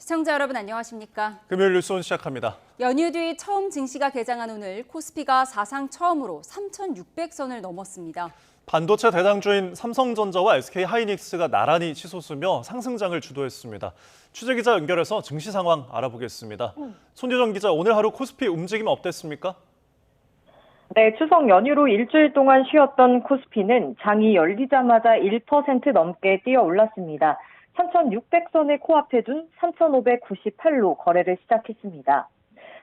시청자 여러분 안녕하십니까? 금요일 뉴스온 시작합니다. 연휴 뒤 처음 증시가 개장한 오늘 코스피가 사상 처음으로 3,600선을 넘었습니다. 반도체 대장주인 삼성전자와 SK하이닉스가 나란히 치솟으며 상승장을 주도했습니다. 취재기자 연결해서 증시 상황 알아보겠습니다. 손유정 기자, 오늘 하루 코스피 움직임 어땠습니까? 네, 추석 연휴로 일주일 동안 쉬었던 코스피는 장이 열리자마자 1% 넘게 뛰어 올랐습니다. 3,600선을 코앞에 둔 3,598로 거래를 시작했습니다.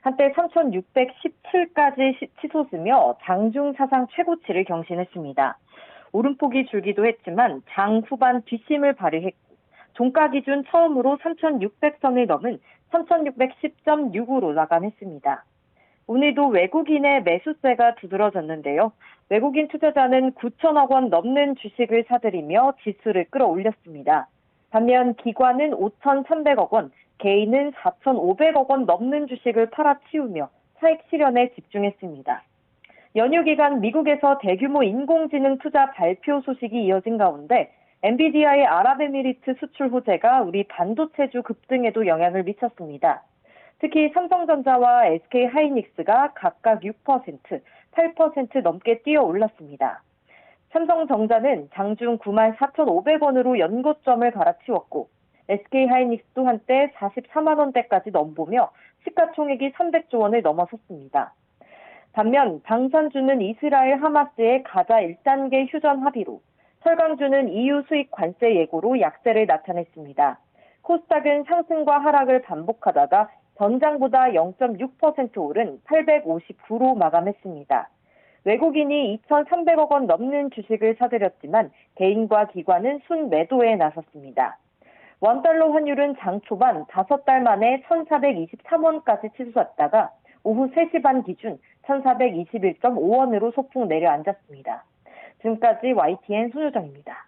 한때 3,617까지 치솟으며 장중 사상 최고치를 경신했습니다. 오름폭이 줄기도 했지만 장 후반 뒷심을 발휘했고 종가 기준 처음으로 3,600선을 넘은 3,610.65로 마감했습니다. 오늘도 외국인의 매수세가 두드러졌는데요. 외국인 투자자는 9천억 원 넘는 주식을 사들이며 지수를 끌어올렸습니다. 반면 기관은 5,300억 원, 개인은 4,500억 원 넘는 주식을 팔아치우며 차익 실현에 집중했습니다. 연휴 기간 미국에서 대규모 인공지능 투자 발표 소식이 이어진 가운데 엔비디아의 아랍에미리트 수출 호재가 우리 반도체주 급등에도 영향을 미쳤습니다. 특히 삼성전자와 SK하이닉스가 각각 6%, 8% 넘게 뛰어 올랐습니다. 삼성전자는 장중 94,500원으로 연고점을 갈아치웠고 SK하이닉스도 한때 44만 원대까지 넘보며 시가총액이 300조 원을 넘어섰습니다. 반면 방산주는 이스라엘 하마스의 가자 1단계 휴전 합의로, 철강주는 EU 수입 관세 예고로 약세를 나타냈습니다. 코스닥은 상승과 하락을 반복하다가 전장보다 0.6% 오른 859로 마감했습니다. 외국인이 2,300억 원 넘는 주식을 사들였지만 개인과 기관은 순매도에 나섰습니다. 원달러 환율은 장 초반 5달 만에 1,423원까지 치솟았다가 오후 3시 반 기준 1,421.5원으로 소폭 내려앉았습니다. 지금까지 YTN 손유정입니다.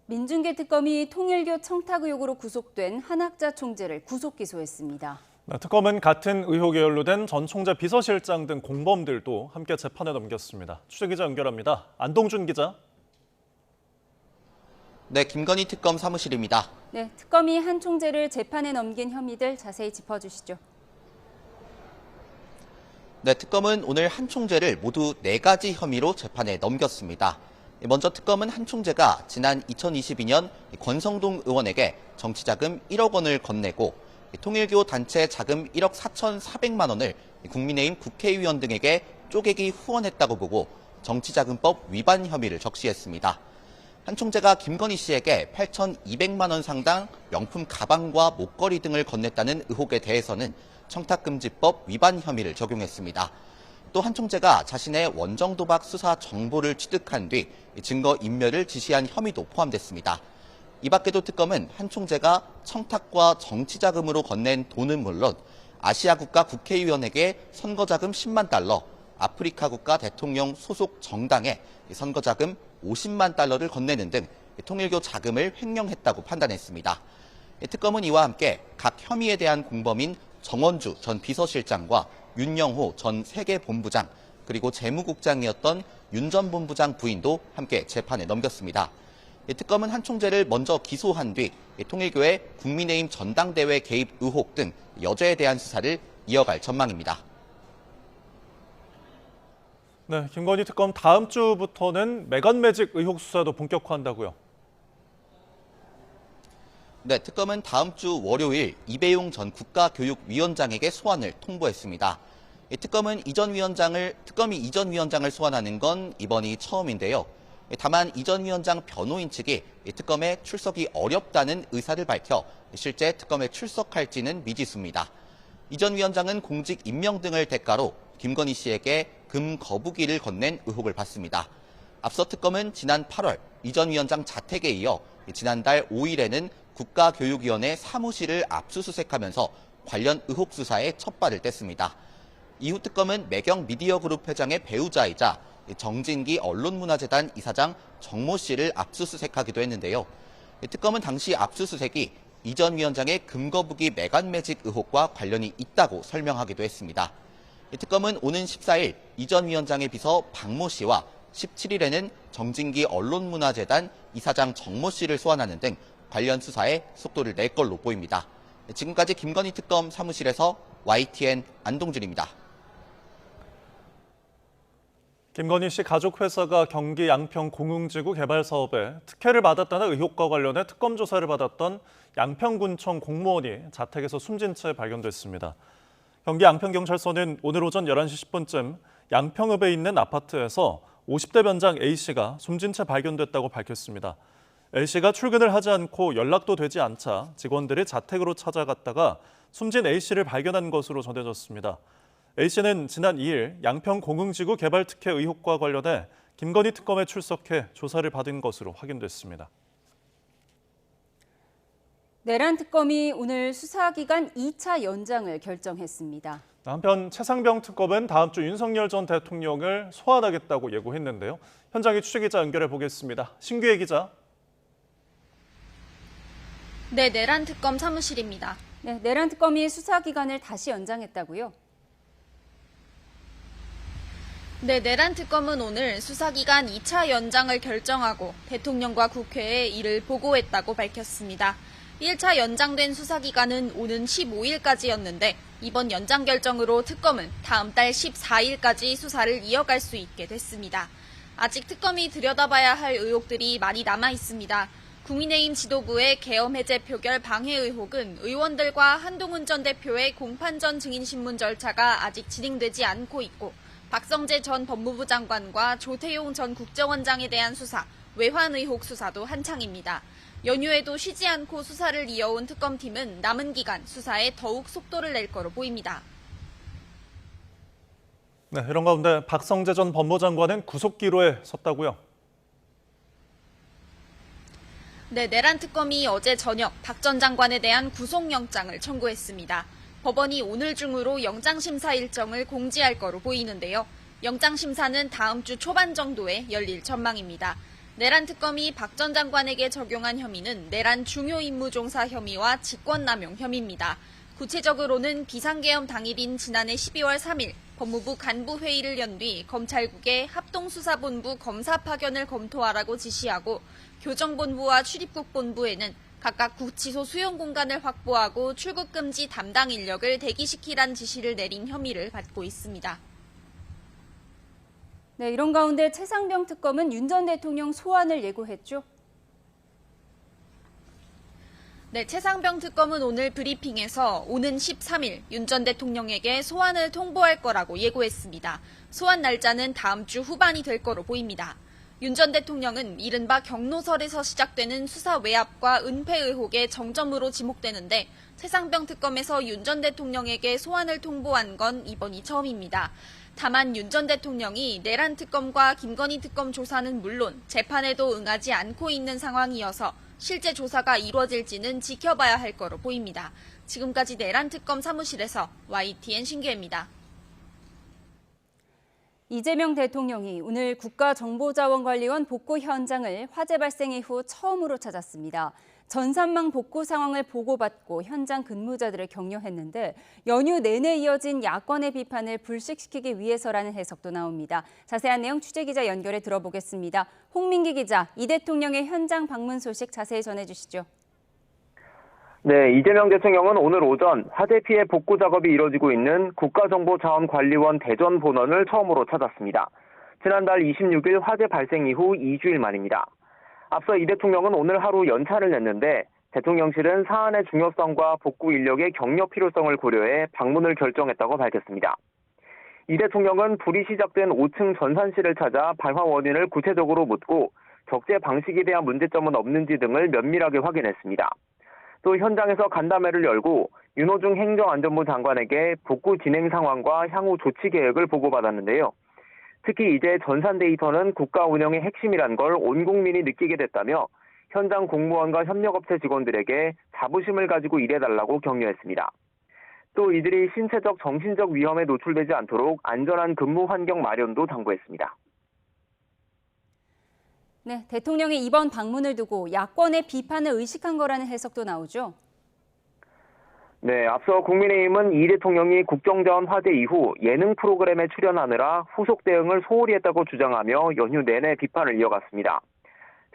민중계 특검이 통일교 청탁 의혹으로 구속된 한학자 총재를 구속 기소했습니다. 특검은 같은 의혹에 연루된 전 총재 비서실장 등 공범들도 함께 재판에 넘겼습니다. 취재기자 연결합니다. 안동준 기자. 네, 김건희 특검 사무실입니다. 네, 특검이 한 총재를 재판에 넘긴 혐의들 자세히 짚어주시죠. 네, 특검은 오늘 한 총재를 모두 4가지 혐의로 재판에 넘겼습니다. 먼저 특검은 한 총재가 지난 2022년 권성동 의원에게 정치자금 1억 원을 건네고 통일교 단체 자금 1억 4,400만 원을 국민의힘 국회의원 등에게 쪼개기 후원했다고 보고 정치자금법 위반 혐의를 적시했습니다. 한 총재가 김건희 씨에게 8,200만 원 상당 명품 가방과 목걸이 등을 건넸다는 의혹에 대해서는 청탁금지법 위반 혐의를 적용했습니다. 또 한 총재가 자신의 원정도박 수사 정보를 취득한 뒤 증거 인멸을 지시한 혐의도 포함됐습니다. 이 밖에도 특검은 한 총재가 청탁과 정치자금으로 건넨 돈은 물론 아시아 국가 국회의원에게 선거자금 10만 달러, 아프리카 국가 대통령 소속 정당에 선거자금 50만 달러를 건네는 등 통일교 자금을 횡령했다고 판단했습니다. 특검은 이와 함께 각 혐의에 대한 공범인 정원주 전 비서실장과 윤영호 전 세계본부장, 그리고 재무국장이었던 윤 전 본부장 부인도 함께 재판에 넘겼습니다. 특검은 한 총재를 먼저 기소한 뒤 통일교의 국민의힘 전당대회 개입 의혹 등 여죄에 대한 수사를 이어갈 전망입니다. 네, 김건희 특검 다음 주부터는 메간매직 의혹 수사도 본격화한다고요. 네, 특검은 다음 주 월요일 이배용 전 국가교육위원장에게 소환을 통보했습니다. 특검이 이전 위원장을 소환하는 건 이번이 처음인데요. 다만 이 전 위원장 변호인 측이 특검에 출석이 어렵다는 의사를 밝혀 실제 특검에 출석할지는 미지수입니다. 이 전 위원장은 공직 임명 등을 대가로 김건희 씨에게 금 거부기를 건넨 의혹을 받습니다. 앞서 특검은 지난 8월 이 전 위원장 자택에 이어 지난달 5일에는 국가교육위원회 사무실을 압수수색하면서 관련 의혹 수사에 첫 발을 뗐습니다. 이후 특검은 매경 미디어그룹 회장의 배우자이자 정진기 언론문화재단 이사장 정모 씨를 압수수색하기도 했는데요. 특검은 당시 압수수색이 이 전 위원장의 금거북이 매간매직 의혹과 관련이 있다고 설명하기도 했습니다. 특검은 오는 14일 이 전 위원장의 비서 박모 씨와 17일에는 정진기 언론문화재단 이사장 정모 씨를 소환하는 등 관련 수사에 속도를 낼 걸로 보입니다. 지금까지 김건희 특검 사무실에서 YTN 안동준입니다. 김건희 씨 가족 회사가 경기 양평 공흥지구 개발 사업에 특혜를 받았다는 의혹과 관련해 특검 조사를 받았던 양평군청 공무원이 자택에서 숨진 채 발견됐습니다. 경기 양평경찰서는 오늘 오전 11시 10분쯤 양평읍에 있는 아파트에서 50대 변장 A씨가 숨진 채 발견됐다고 밝혔습니다. A씨가 출근을 하지 않고 연락도 되지 않자 직원들이 자택으로 찾아갔다가 숨진 A씨를 발견한 것으로 전해졌습니다. A씨는 지난 2일 양평 공흥지구 개발 특혜 의혹과 관련해 김건희 특검에 출석해 조사를 받은 것으로 확인됐습니다. 내란 특검이 오늘 수사기간 2차 연장을 결정했습니다. 한편 최상병 특검은 다음 주 윤석열 전 대통령을 소환하겠다고 예고했는데요. 현장에 취재기자 연결해 보겠습니다. 신규혜 기자. 네, 내란 특검 사무실입니다. 네, 내란 특검이 수사기간을 다시 연장했다고요? 네, 내란 특검은 오늘 수사기간 2차 연장을 결정하고 대통령과 국회에 이를 보고했다고 밝혔습니다. 1차 연장된 수사기간은 오는 15일까지였는데 이번 연장 결정으로 특검은 다음 달 14일까지 수사를 이어갈 수 있게 됐습니다. 아직 특검이 들여다봐야 할 의혹들이 많이 남아 있습니다. 국민의힘 지도부의 계엄 해제 표결 방해 의혹은 의원들과 한동훈 전 대표의 공판전 증인신문 절차가 아직 진행되지 않고 있고 박성재 전 법무부 장관과 조태용 전 국정원장에 대한 수사, 외환 의혹 수사도 한창입니다. 연휴에도 쉬지 않고 수사를 이어온 특검팀은 남은 기간 수사에 더욱 속도를 낼 거로 보입니다. 네, 이런 가운데 박성재 전 법무부 장관은 구속기로에 섰다고요? 네, 내란 특검이 어제 저녁 박 전 장관에 대한 구속영장을 청구했습니다. 법원이 오늘 중으로 영장심사 일정을 공지할 거로 보이는데요. 영장심사는 다음 주 초반 정도에 열릴 전망입니다. 내란 특검이 박 전 장관에게 적용한 혐의는 내란 중요 임무 종사 혐의와 직권남용 혐의입니다. 구체적으로는 비상계엄 당일인 지난해 12월 3일 법무부 간부회의를 연 뒤 검찰국에 합동수사본부 검사 파견을 검토하라고 지시하고 교정본부와 출입국본부에는 각각 구치소 수용 공간을 확보하고 출국 금지 담당 인력을 대기시키란 지시를 내린 혐의를 받고 있습니다. 네, 이런 가운데 최상병 특검은 윤 전 대통령 소환을 예고했죠? 네, 최상병 특검은 오늘 브리핑에서 오는 13일 윤 전 대통령에게 소환을 통보할 거라고 예고했습니다. 소환 날짜는 다음 주 후반이 될 거로 보입니다. 윤 전 대통령은 이른바 경로설에서 시작되는 수사 외압과 은폐 의혹의 정점으로 지목되는데 최상병 특검에서 윤 전 대통령에게 소환을 통보한 건 이번이 처음입니다. 다만 윤 전 대통령이 내란 특검과 김건희 특검 조사는 물론 재판에도 응하지 않고 있는 상황이어서 실제 조사가 이루어질지는 지켜봐야 할 거로 보입니다. 지금까지 내란 특검 사무실에서 YTN 신규혜입니다. 이재명 대통령이 오늘 국가정보자원관리원 복구 현장을 화재 발생 이후 처음으로 찾았습니다. 전산망 복구 상황을 보고받고 현장 근무자들을 격려했는데 연휴 내내 이어진 야권의 비판을 불식시키기 위해서라는 해석도 나옵니다. 자세한 내용 취재기자 연결해 들어보겠습니다. 홍민기 기자, 이 대통령의 현장 방문 소식 자세히 전해주시죠. 네, 이재명 대통령은 오늘 오전 화재 피해 복구 작업이 이뤄지고 있는 국가정보자원관리원 대전 본원을 처음으로 찾았습니다. 지난달 26일 화재 발생 이후 2주일 만입니다. 앞서 이 대통령은 오늘 하루 연차를 냈는데 대통령실은 사안의 중요성과 복구 인력의 격려 필요성을 고려해 방문을 결정했다고 밝혔습니다. 이 대통령은 불이 시작된 5층 전산실을 찾아 발화 원인을 구체적으로 묻고 적재 방식에 대한 문제점은 없는지 등을 면밀하게 확인했습니다. 또 현장에서 간담회를 열고 윤호중 행정안전부 장관에게 복구 진행 상황과 향후 조치 계획을 보고받았는데요. 특히 이제 전산 데이터는 국가 운영의 핵심이란 걸 온 국민이 느끼게 됐다며 현장 공무원과 협력업체 직원들에게 자부심을 가지고 일해달라고 격려했습니다. 또 이들이 신체적, 정신적 위험에 노출되지 않도록 안전한 근무 환경 마련도 당부했습니다. 네, 대통령의 이번 방문을 두고 야권의 비판을 의식한 거라는 해석도 나오죠. 네, 앞서 국민의힘은 이 대통령이 국정자원 화재 이후 예능 프로그램에 출연하느라 후속 대응을 소홀히 했다고 주장하며 연휴 내내 비판을 이어갔습니다.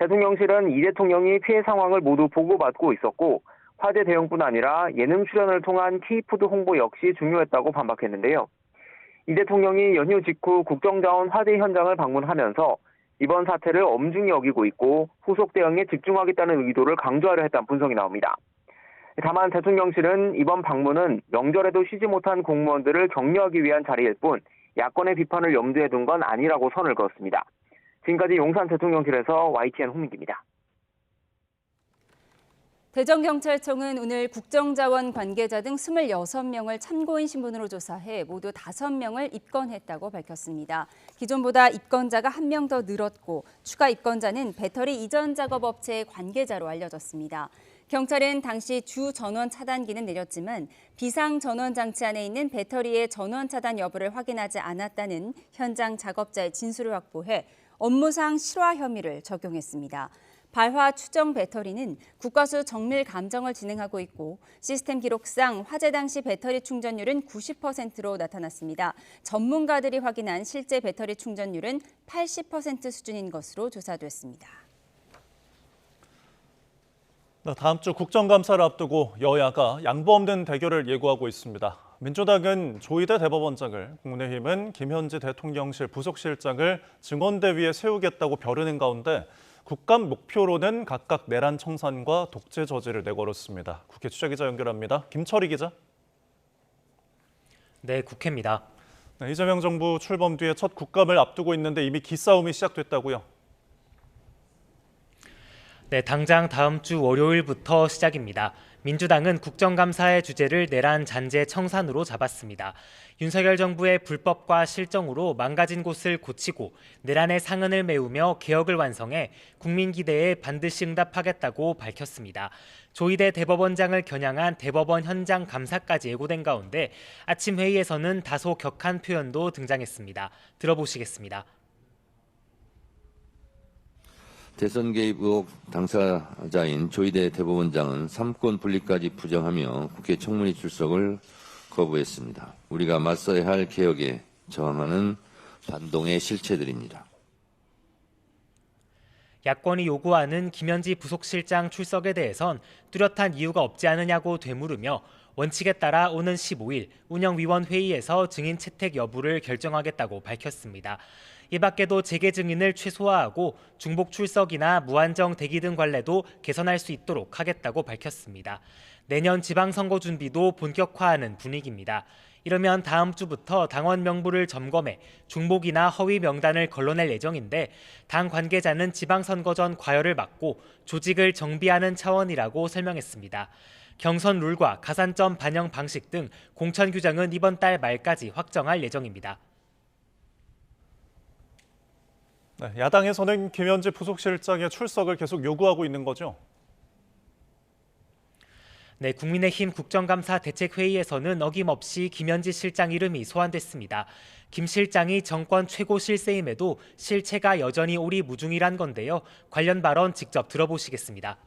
대통령실은 이 대통령이 피해 상황을 모두 보고받고 있었고 화재 대응뿐 아니라 예능 출연을 통한 K푸드 홍보 역시 중요했다고 반박했는데요. 이 대통령이 연휴 직후 국정자원 화재 현장을 방문하면서 이번 사태를 엄중히 여기고 있고 후속 대응에 집중하겠다는 의도를 강조하려 했다는 분석이 나옵니다. 다만 대통령실은 이번 방문은 명절에도 쉬지 못한 공무원들을 격려하기 위한 자리일 뿐 야권의 비판을 염두에 둔 건 아니라고 선을 그었습니다. 지금까지 용산 대통령실에서 YTN 홍민기입니다. 대전경찰청은 오늘 국정자원 관계자 등 26명을 참고인 신분으로 조사해 모두 5명을 입건했다고 밝혔습니다. 기존보다 입건자가 1명 더 늘었고 추가 입건자는 배터리 이전 작업 업체의 관계자로 알려졌습니다. 경찰은 당시 주 전원 차단기는 내렸지만 비상 전원 장치 안에 있는 배터리의 전원 차단 여부를 확인하지 않았다는 현장 작업자의 진술을 확보해 업무상 실화 혐의를 적용했습니다. 발화 추정 배터리는 국과수 정밀 감정을 진행하고 있고 시스템 기록상 화재 당시 배터리 충전율은 90%로 나타났습니다. 전문가들이 확인한 실제 배터리 충전율은 80% 수준인 것으로 조사됐습니다. 다음 주 국정감사를 앞두고 여야가 양보 없는 대결을 예고하고 있습니다. 민주당은 조희대 대법원장을, 국민의힘은 김현지 대통령실 부속실장을 증언대 위에 세우겠다고 벼르는 가운데 국감 목표로는 각각 내란 청산과 독재 저지를 내걸었습니다. 국회 취재기자 연결합니다. 김철희 기자. 네, 국회입니다. 이재명 정부 출범 뒤에 첫 국감을 앞두고 있는데 이미 기싸움이 시작됐다고요? 네, 당장 다음 주 월요일부터 시작입니다. 민주당은 국정감사의 주제를 내란 잔재 청산으로 잡았습니다. 윤석열 정부의 불법과 실정으로 망가진 곳을 고치고 내란의 상흔을 메우며 개혁을 완성해 국민 기대에 반드시 응답하겠다고 밝혔습니다. 조희대 대법원장을 겨냥한 대법원 현장 감사까지 예고된 가운데 아침 회의에서는 다소 격한 표현도 등장했습니다. 들어보시겠습니다. 대선 개입 의혹 당사자인 조희대 대법원장은 삼권 분리까지 부정하며 국회 청문회 출석을 거부했습니다. 우리가 맞서야 할 개혁에 저항하는 반동의 실체들입니다. 야권이 요구하는 김현지 부속실장 출석에 대해선 뚜렷한 이유가 없지 않느냐고 되물으며 원칙에 따라 오는 15일 운영위원회의에서 증인 채택 여부를 결정하겠다고 밝혔습니다. 이 밖에도 재개 증인을 최소화하고 중복 출석이나 무한정 대기 등 관례도 개선할 수 있도록 하겠다고 밝혔습니다. 내년 지방선거 준비도 본격화하는 분위기입니다. 이러면 다음 주부터 당원 명부를 점검해 중복이나 허위 명단을 걸러낼 예정인데 당 관계자는 지방선거 전 과열을 막고 조직을 정비하는 차원이라고 설명했습니다. 경선 룰과 가산점 반영 방식 등 공천 규정은 이번 달 말까지 확정할 예정입니다. 네, 야당에서는 김현지 부속실장의 출석을 계속 요구하고 있는 거죠? 네, 국민의힘 국정감사 대책회의에서는 어김없이 김현지 실장 이름이 소환됐습니다. 김 실장이 정권 최고 실세임에도 실체가 여전히 오리무중이란 건데요. 관련 발언 직접 들어보시겠습니다.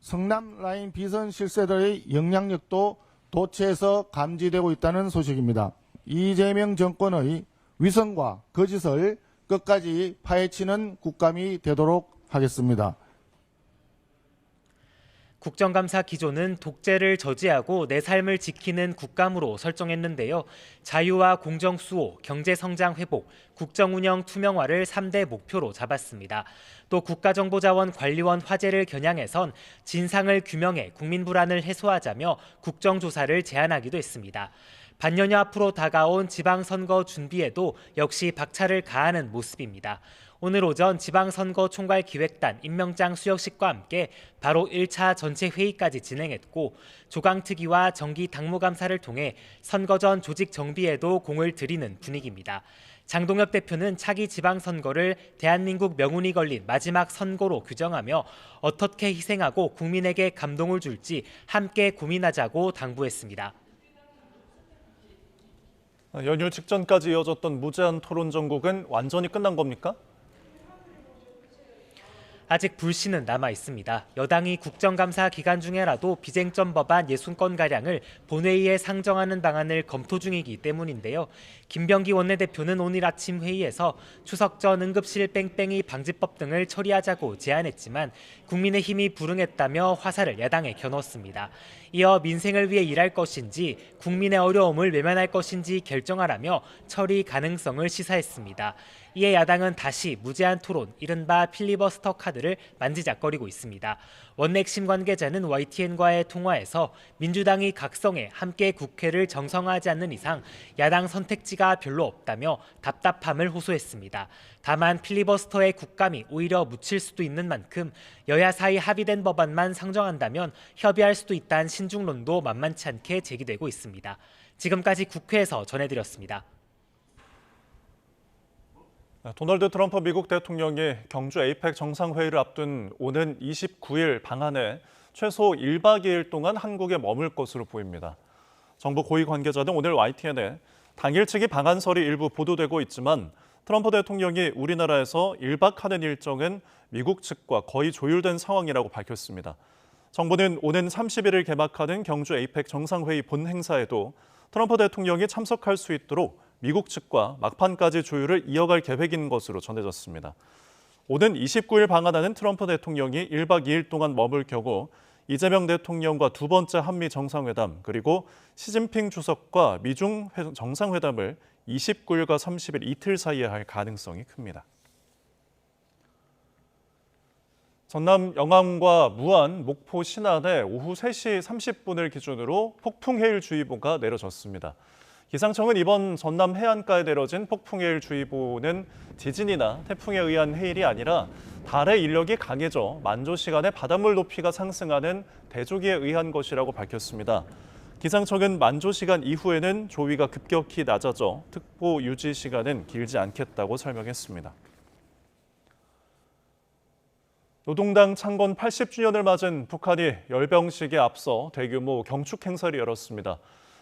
성남 라인 비선 실세들의 영향력도 도처에서 감지되고 있다는 소식입니다. 이재명 정권의 위선과 거짓을 끝까지 파헤치는 국감이 되도록 하겠습니다. 국정감사 기조는 독재를 저지하고 내 삶을 지키는 국감으로 설정했는데요. 자유와 공정 수호, 경제 성장 회복, 국정 운영 투명화를 3대 목표로 잡았습니다. 또 국가정보자원 관리원 화제를 겨냥해선 진상을 규명해 국민 불안을 해소하자며 국정조사를 제안하기도 했습니다. 반년여 앞으로 다가온 지방선거 준비에도 역시 박차를 가하는 모습입니다. 오늘 오전 지방선거 총괄기획단 임명장 수여식과 함께 바로 1차 전체 회의까지 진행했고 조강특위와 정기 당무감사를 통해 선거 전 조직 정비에도 공을 들이는 분위기입니다. 장동혁 대표는 차기 지방선거를 대한민국 명운이 걸린 마지막 선거로 규정하며 어떻게 희생하고 국민에게 감동을 줄지 함께 고민하자고 당부했습니다. 연휴 직전까지 이어졌던 무제한 토론 전국은 완전히 끝난 겁니까? 아직 불씨는 남아 있습니다. 여당이 국정감사 기간 중에라도 비쟁점 법안 60건가량을 본회의에 상정하는 방안을 검토 중이기 때문인데요. 김병기 원내대표는 오늘 아침 회의에서 추석 전 응급실 뺑뺑이 방지법 등을 처리하자고 제안했지만 국민의힘이 불응했다며 화살을 야당에 겨눴습니다. 이어 민생을 위해 일할 것인지 국민의 어려움을 외면할 것인지 결정하라며 처리 가능성을 시사했습니다. 이에 야당은 다시 무제한 토론, 이른바 필리버스터 카드를 만지작거리고 있습니다. 원내 핵심 관계자는 YTN과의 통화에서 민주당이 각성해 함께 국회를 정상화하지 않는 이상 야당 선택지가 별로 없다며 답답함을 호소했습니다. 다만 필리버스터의 국감이 오히려 묻힐 수도 있는 만큼 여야 사이 합의된 법안만 상정한다면 협의할 수도 있다는 신중론도 만만치 않게 제기되고 있습니다. 지금까지 국회에서 전해드렸습니다. 도널드 트럼프 미국 대통령이 경주 에이펙 정상회의를 앞둔 오는 29일 방한해 최소 1박 2일 동안 한국에 머물 것으로 보입니다. 정부 고위 관계자는 오늘 YTN에 당일치기 방한설이 일부 보도되고 있지만 트럼프 대통령이 우리나라에서 1박하는 일정은 미국 측과 거의 조율된 상황이라고 밝혔습니다. 정부는 오는 31일 개막하는 경주 에이펙 정상회의 본행사에도 트럼프 대통령이 참석할 수 있도록 미국 측과 막판까지 조율을 이어갈 계획인 것으로 전해졌습니다. 오는 29일 방한하는 트럼프 대통령이 1박 2일 동안 머물 경우 이재명 대통령과 두 번째 한미 정상회담 그리고 시진핑 주석과 미중 정상회담을 29일과 30일 이틀 사이에 할 가능성이 큽니다. 전남 영암과 무안, 목포, 신안에 오후 3시 30분을 기준으로 폭풍해일주의보가 내려졌습니다. 기상청은 이번 전남 해안가에 내려진 폭풍해일주의보는 지진이나 태풍에 의한 해일이 아니라 달의 인력이 강해져 만조 시간에 바닷물 높이가 상승하는 대조기에 의한 것이라고 밝혔습니다. 기상청은 만조 시간 이후에는 조위가 급격히 낮아져 특보 유지 시간은 길지 않겠다고 설명했습니다. 노동당 창건 80주년을 맞은 북한이 열병식에 앞서 대규모 경축 행사를 열었습니다.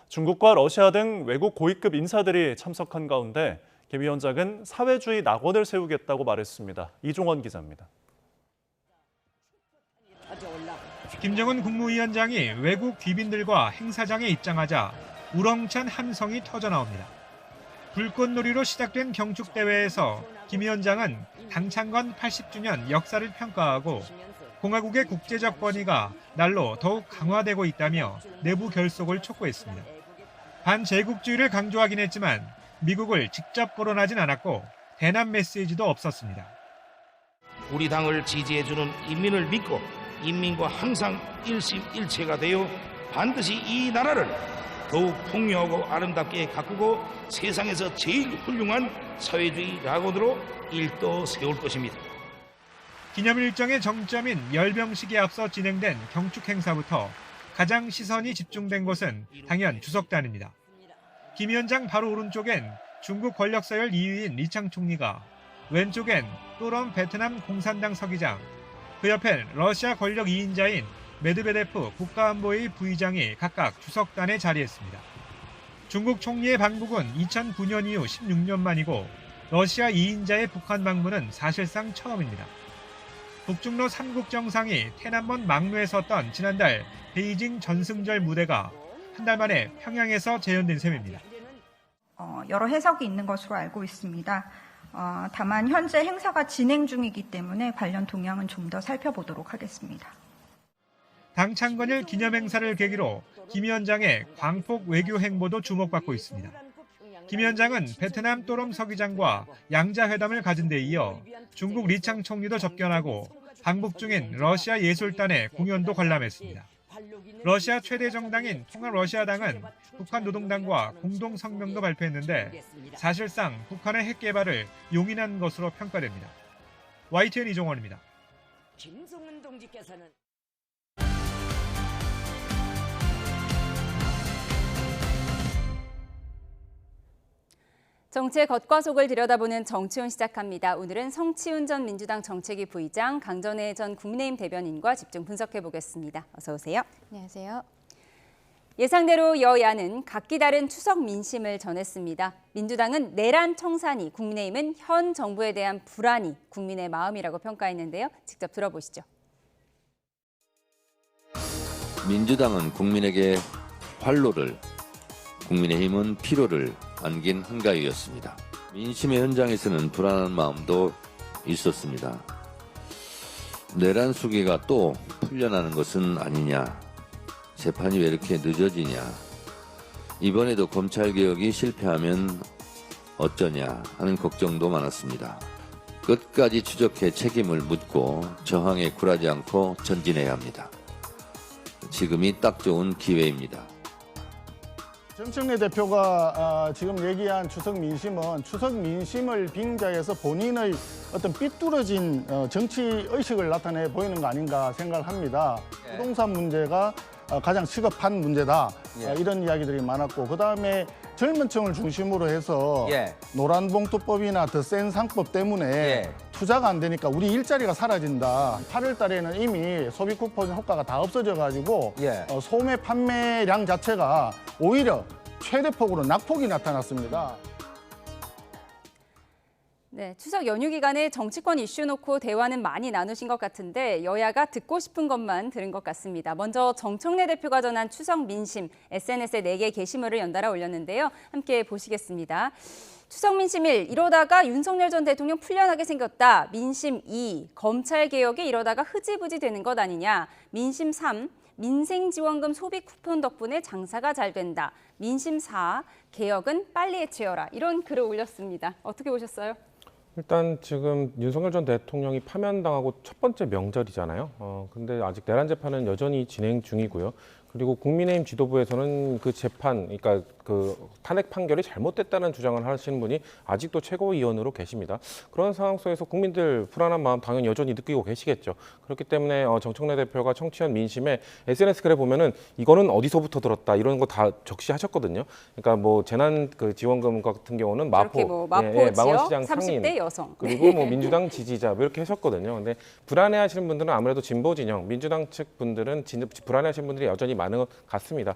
중국과 러시아 등 외국 고위급 인사들이 참석한 가운데 김 위원장은 사회주의 낙원을 세우겠다고 말했습니다. 이종원 기자입니다. 김정은 국무위원장이 외국 귀빈들과 행사장에 입장하자 우렁찬 함성이 터져나옵니다. 불꽃놀이로 시작된 경축대회에서 김 위원장은 당 창건 80주년 역사를 평가하고 공화국의 국제적 권위가 날로 더욱 강화되고 있다며 내부 결속을 촉구했습니다. 반제국주의를 강조하긴 했지만 미국을 직접 거론하진 않았고 대남 메시지도 없었습니다. 우리 당을 지지해주는 인민을 믿고 인민과 항상 일심일체가 되어 반드시 이 나라를 더욱 풍요하고 아름답게 가꾸고 세상에서 제일 훌륭한 사회주의 낙원으로 일도 세울 것입니다. 기념 일정의 정점인 열병식에 앞서 진행된 경축 행사부터 가장 시선이 집중된 곳은 당연 주석단입니다. 김 위원장 바로 오른쪽엔 중국 권력 서열 2위인 리창 총리가, 왼쪽엔 또런 베트남 공산당 서기장, 그 옆엔 러시아 권력 2인자인 메드베데프 국가안보위 부의장이 각각 주석단에 자리했습니다. 중국 총리의 방북은 2009년 이후 16년 만이고 러시아 2인자의 북한 방문은 사실상 처음입니다. 북중로 3국 정상이天安문 막루에 섰던 지난달 베이징 전승절 무대가 한 달 만에 평양에서 재현된 셈입니다. 여러 해석이 있는 것으로 알고 있습니다. 다만 현재 행사가 진행 중이기 때문에 관련 동향은 좀 더 살펴보도록 하겠습니다. 당 창건일 기념행사를 계기로 김 위원장의 광폭 외교 행보도 주목받고 있습니다. 김 위원장은 베트남 또롬 서기장과 양자회담을 가진 데 이어 중국 리창 총리도 접견하고 방북 중인 러시아 예술단의 공연도 관람했습니다. 러시아 최대 정당인 통합러시아당은 북한 노동당과 공동 성명도 발표했는데 사실상 북한의 핵 개발을 용인한 것으로 평가됩니다. YTN 이종원입니다. 김성은 동지께서는 정치의 겉과 속을 들여다보는 정치훈 시작합니다. 오늘은 성치훈 전 민주당 정책위 부의장, 강전애 전 국민의힘 대변인과 집중 분석해 보겠습니다. 어서 오세요. 안녕하세요. 예상대로 여야는 각기 다른 추석 민심을 전했습니다. 민주당은 내란 청산이, 국민의힘은 현 정부에 대한 불안이 국민의 마음이라고 평가했는데요. 직접 들어보시죠. 민주당은 국민에게 활로를, 국민의힘은 피로를 안긴 한가위였습니다. 민심의 현장에서는 불안한 마음도 있었습니다. 내란 수계가 또 풀려나는 것은 아니냐, 재판이 왜 이렇게 늦어지냐, 이번에도 검찰개혁이 실패하면 어쩌냐 하는 걱정도 많았습니다. 끝까지 추적해 책임을 묻고 저항에 굴하지 않고 전진해야 합니다. 지금이 딱 좋은 기회입니다. 정청래 대표가 지금 얘기한 추석 민심은 추석 민심을 빙자해서 본인의 어떤 삐뚤어진 정치 의식을 나타내 보이는 거 아닌가 생각을 합니다. 부동산 문제가 가장 시급한 문제다. 이런 이야기들이 많았고, 그다음에 젊은 층을 중심으로 해서 노란봉투법이나 더 센 상법 때문에 투자가 안 되니까 우리 일자리가 사라진다. 8월 달에는 이미 소비 쿠폰 효과가 다 없어져가지고 소매 판매량 자체가 오히려 최대폭으로 낙폭이 나타났습니다. 네, 추석 연휴 기간에 정치권 이슈 놓고 대화는 많이 나누신 것 같은데 여야가 듣고 싶은 것만 들은 것 같습니다. 먼저 정청래 대표가 전한 추석 민심, SNS에 4개 게시물을 연달아 올렸는데요. 함께 보시겠습니다. 추석 민심 1, 이러다가 윤석열 전 대통령 풀려나게 생겼다. 민심 2, 검찰개혁이 이러다가 흐지부지 되는 것 아니냐. 민심 3, 민생지원금 소비 쿠폰 덕분에 장사가 잘 된다. 민심 4, 개혁은 빨리 해치워라. 이런 글을 올렸습니다. 어떻게 보셨어요? 일단 지금 윤석열 전 대통령이 파면당하고 첫 번째 명절이잖아요. 근데 아직 내란 재판은 여전히 진행 중이고요. 그리고 국민의힘 지도부에서는 그 재판, 그러니까 그 탄핵 판결이 잘못됐다는 주장을 하시는 분이 아직도 최고위원으로 계십니다. 그런 상황 속에서 국민들 불안한 마음 당연히 여전히 느끼고 계시겠죠. 그렇기 때문에 정청래 대표가 청취한 민심에 SNS 글에 보면은 이거는 어디서부터 들었다 이런 거 다 적시하셨거든요. 그러니까 뭐 재난 그 지원금 같은 경우는 마포 망원시장 상인, 30대 여성 그리고 뭐 민주당 지지자 뭐 이렇게 하셨거든요. 근데 불안해하시는 분들은 아무래도 진보 진영, 민주당 측 분들은 불안해하시는 분들이 여전히 많은 것 같습니다.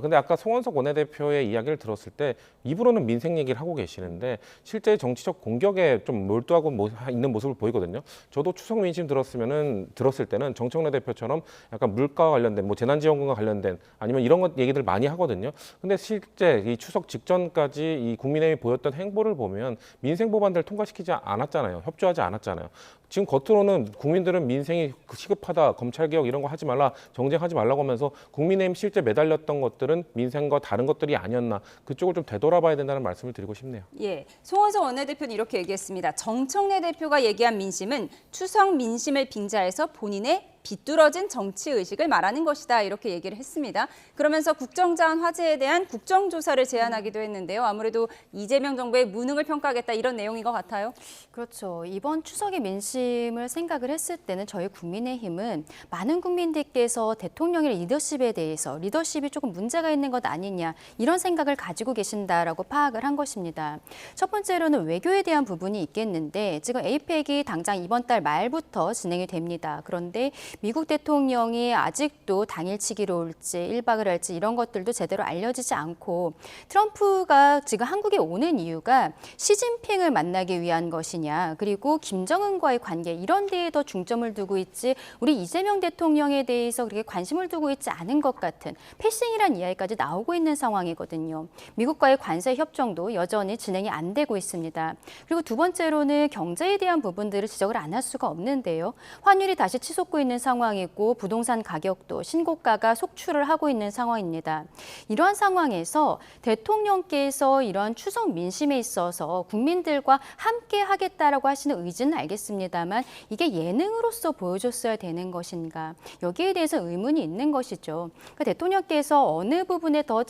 근데 아까 송원석 원내대표의 이야기를 들었을 때 입으로는 민생 얘기를 하고 계시는데 실제 정치적 공격에 좀 몰두하고 있는 모습을 보이거든요. 저도 추석 민심 들었을 때는 정청래 대표처럼 약간 물가와 관련된 뭐 재난지원금과 관련된 아니면 이런 것 얘기들 많이 하거든요. 근데 실제 이 추석 직전까지 이 국민의힘이 보였던 행보를 보면 민생 법안들 통과시키지 않았잖아요. 협조하지 않았잖아요. 지금 겉으로는 국민들은 민생이 시급하다, 검찰개혁 이런 거 하지 말라, 정쟁하지 말라고 하면서 국민의힘 실제 매달렸던 것들은 민생과 다른 것들이 아니었나, 그쪽을 좀 되돌아봐야 된다는 말씀을 드리고 싶네요. 예, 송원석 원내대표는 이렇게 얘기했습니다. 정청래 대표가 얘기한 민심은 추석 민심을 빙자해서 본인의 비뚤어진 정치 의식을 말하는 것이다, 이렇게 얘기를 했습니다. 그러면서 국정자원 화제에 대한 국정조사를 제안하기도 했는데요. 아무래도 이재명 정부의 무능을 평가하겠다 이런 내용인 것 같아요. 그렇죠. 이번 추석의 민심을 생각을 했을 때는 저희 국민의힘은 많은 국민들께서 대통령의 리더십에 대해서 리더십이 조금 문제가 있는 것 아니냐 이런 생각을 가지고 계신다라고 파악을 한 것입니다. 첫 번째로는 외교에 대한 부분이 있겠는데 지금 APEC이 당장 이번 달 말부터 진행이 됩니다. 그런데 미국 대통령이 아직도 당일치기로 올지 1박을 할지 이런 것들도 제대로 알려지지 않고 트럼프가 지금 한국에 오는 이유가 시진핑을 만나기 위한 것이냐 그리고 김정은과의 관계 이런 데에 더 중점을 두고 있지 우리 이재명 대통령에 대해서 그렇게 관심을 두고 있지 않은 것 같은 패싱이란 이야기까지 나오고 있는 상황이거든요. 미국과의 관세 협정도 여전히 진행이 안 되고 있습니다. 그리고 두 번째로는 경제에 대한 부분들을 지적을 안 할 수가 없는데요. 환율이 다시 치솟고 있는 상황이고 부동산 가격도 신고가가 속출을 하고 있는 상황입니다. 이러한 상황에서 대통령께서 이러한 추석 민심에 있어서 국민들과 함께 하겠다라고 하시는 의지는 알겠습니다만 이게 예능으로서 보여줬어야 되는 것인가 여기에 대해서 의문이 있는 것이죠. 그러니까 대통령께서 어느 부분에 더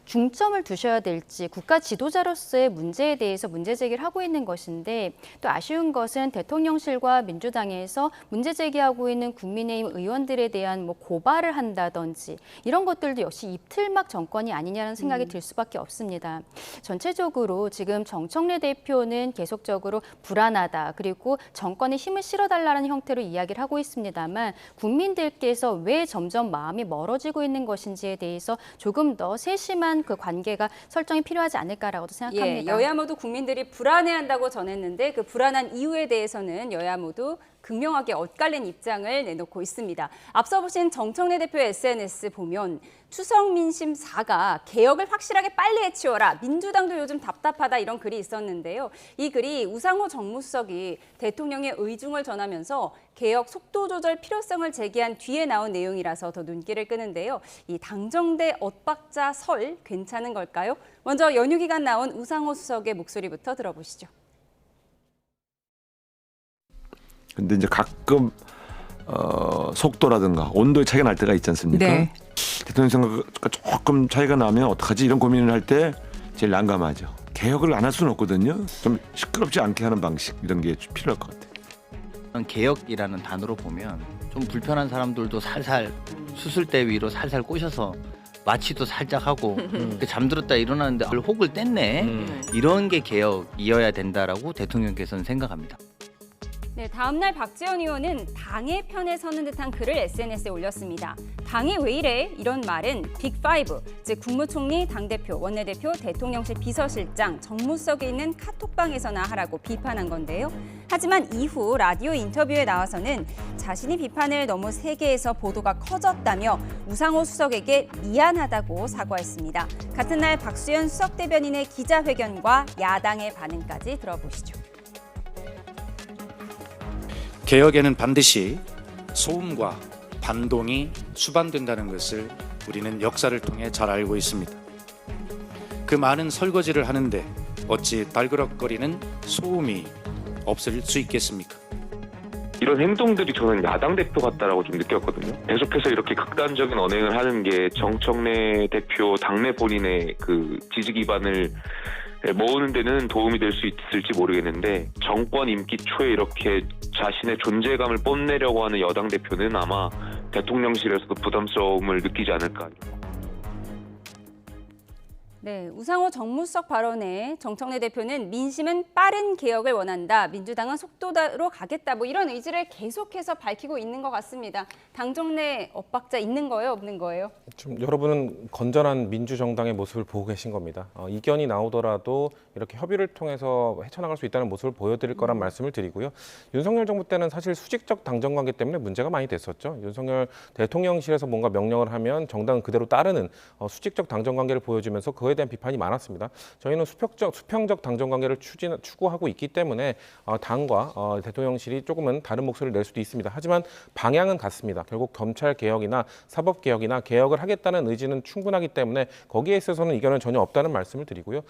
중점을 두셔야 될지 국가 지도자로서의 문제에 대해서 문제 제기를 하고 있는 것인데 또 아쉬운 것은 대통령실과 민주당에서 문제 제기하고 있는 국민의힘 의원들에 대한 뭐 고발을 한다든지 이런 것들도 역시 입틀막 정권이 아니냐는 생각이 들 수밖에 없습니다. 전체적으로 지금 정청래 대표는 계속적으로 불안하다 그리고 정권의 힘을 실어달라는 형태로 이야기를 하고 있습니다만 국민들께서 왜 점점 마음이 멀어지고 있는 것인지에 대해서 조금 더 세심한 그 관계가 설정이 필요하지 않을까라고도 생각합니다. 예, 여야 모두 국민들이 불안해한다고 전했는데 그 불안한 이유에 대해서는 여야 모두 극명하게 엇갈린 입장을 내놓고 있습니다. 앞서 보신 정청래 대표의 SNS 보면 추석 민심 4가 개혁을 확실하게 빨리 해치워라. 민주당도 요즘 답답하다 이런 글이 있었는데요. 이 글이 우상호 정무수석이 대통령의 의중을 전하면서 개혁 속도 조절 필요성을 제기한 뒤에 나온 내용이라서 더 눈길을 끄는데요. 이 당정대 엇박자 설 괜찮은 걸까요? 먼저 연휴 기간 나온 우상호 수석의 목소리부터 들어보시죠. 근데 이제 가끔 속도라든가 온도의 차이가 날 때가 있지 않습니까? 네. 대통령 생각과 조금 차이가 나면 어떡하지 이런 고민을 할 때 제일 난감하죠. 개혁을 안 할 수는 없거든요. 좀 시끄럽지 않게 하는 방식 이런 게 필요할 것 같아요. 개혁이라는 단어로 보면 좀 불편한 사람들도 살살 수술대 위로 살살 꼬셔서 마취도 살짝 하고 잠들었다 일어나는데 혹을 뗐네. 이런 게 개혁이어야 된다라고 대통령께서는 생각합니다. 네, 다음 날 박지원 의원은 당의 편에 서는 듯한 글을 SNS에 올렸습니다. 당이 왜 이래? 이런 말은 빅5, 즉 국무총리, 당대표, 원내대표, 대통령실 비서실장, 정무석에 있는 카톡방에서나 하라고 비판한 건데요. 하지만 이후 라디오 인터뷰에 나와서는 자신이 비판을 너무 세게 해서 보도가 커졌다며 우상호 수석에게 미안하다고 사과했습니다. 같은 날 박수현 수석 대변인의 기자회견과 야당의 반응까지 들어보시죠. 개혁에는 반드시 소음과 반동이 수반된다는 것을 우리는 역사를 통해 잘 알고 있습니다. 그 많은 설거지를 하는데 어찌 달그락거리는 소음이 없을 수 있겠습니까? 이런 행동들이 저는 야당 대표 같다라고 좀 느꼈거든요. 계속해서 이렇게 극단적인 언행을 하는 게 정청래 대표 당내 본인의 그 지지 기반을 모으는 데는 도움이 될 수 있을지 모르겠는데 정권 임기 초에 이렇게 자신의 존재감을 뽐내려고 하는 여당 대표는 아마 대통령실에서도 부담스러움을 느끼지 않을까. 네, 우상호 정무수석 발언에 정청래 대표는 민심은 빠른 개혁을 원한다. 민주당은 속도로 가겠다. 뭐 이런 의지를 계속해서 밝히고 있는 것 같습니다. 당정내 엇박자 있는 거예요? 없는 거예요? 지금 여러분은 건전한 민주정당의 모습을 보고 계신 겁니다. 이견이 나오더라도 이렇게 협의를 통해서 헤쳐나갈 수 있다는 모습을 보여드릴 거란 말씀을 드리고요. 윤석열 정부 때는 사실 수직적 당정관계 때문에 문제가 많이 됐었죠. 윤석열 대통령실에서 뭔가 명령을 하면 정당은 그대로 따르는 수직적 당정관계를 보여주면서 그거에 대한 비판이 많았습니다. 저희는 수평적 당정관계를 추구하고 있기 때문에 당과 대통령실이 조금은 다른 목소리를 낼 수도 있습니다. 하지만 방향은 같습니다. 결국 검찰개혁이나 사법개혁이나 개혁을 하겠다는 의지는 충분하기 때문에 거기에 있어서는 이견은 전혀 없다는 말씀을 드리고요.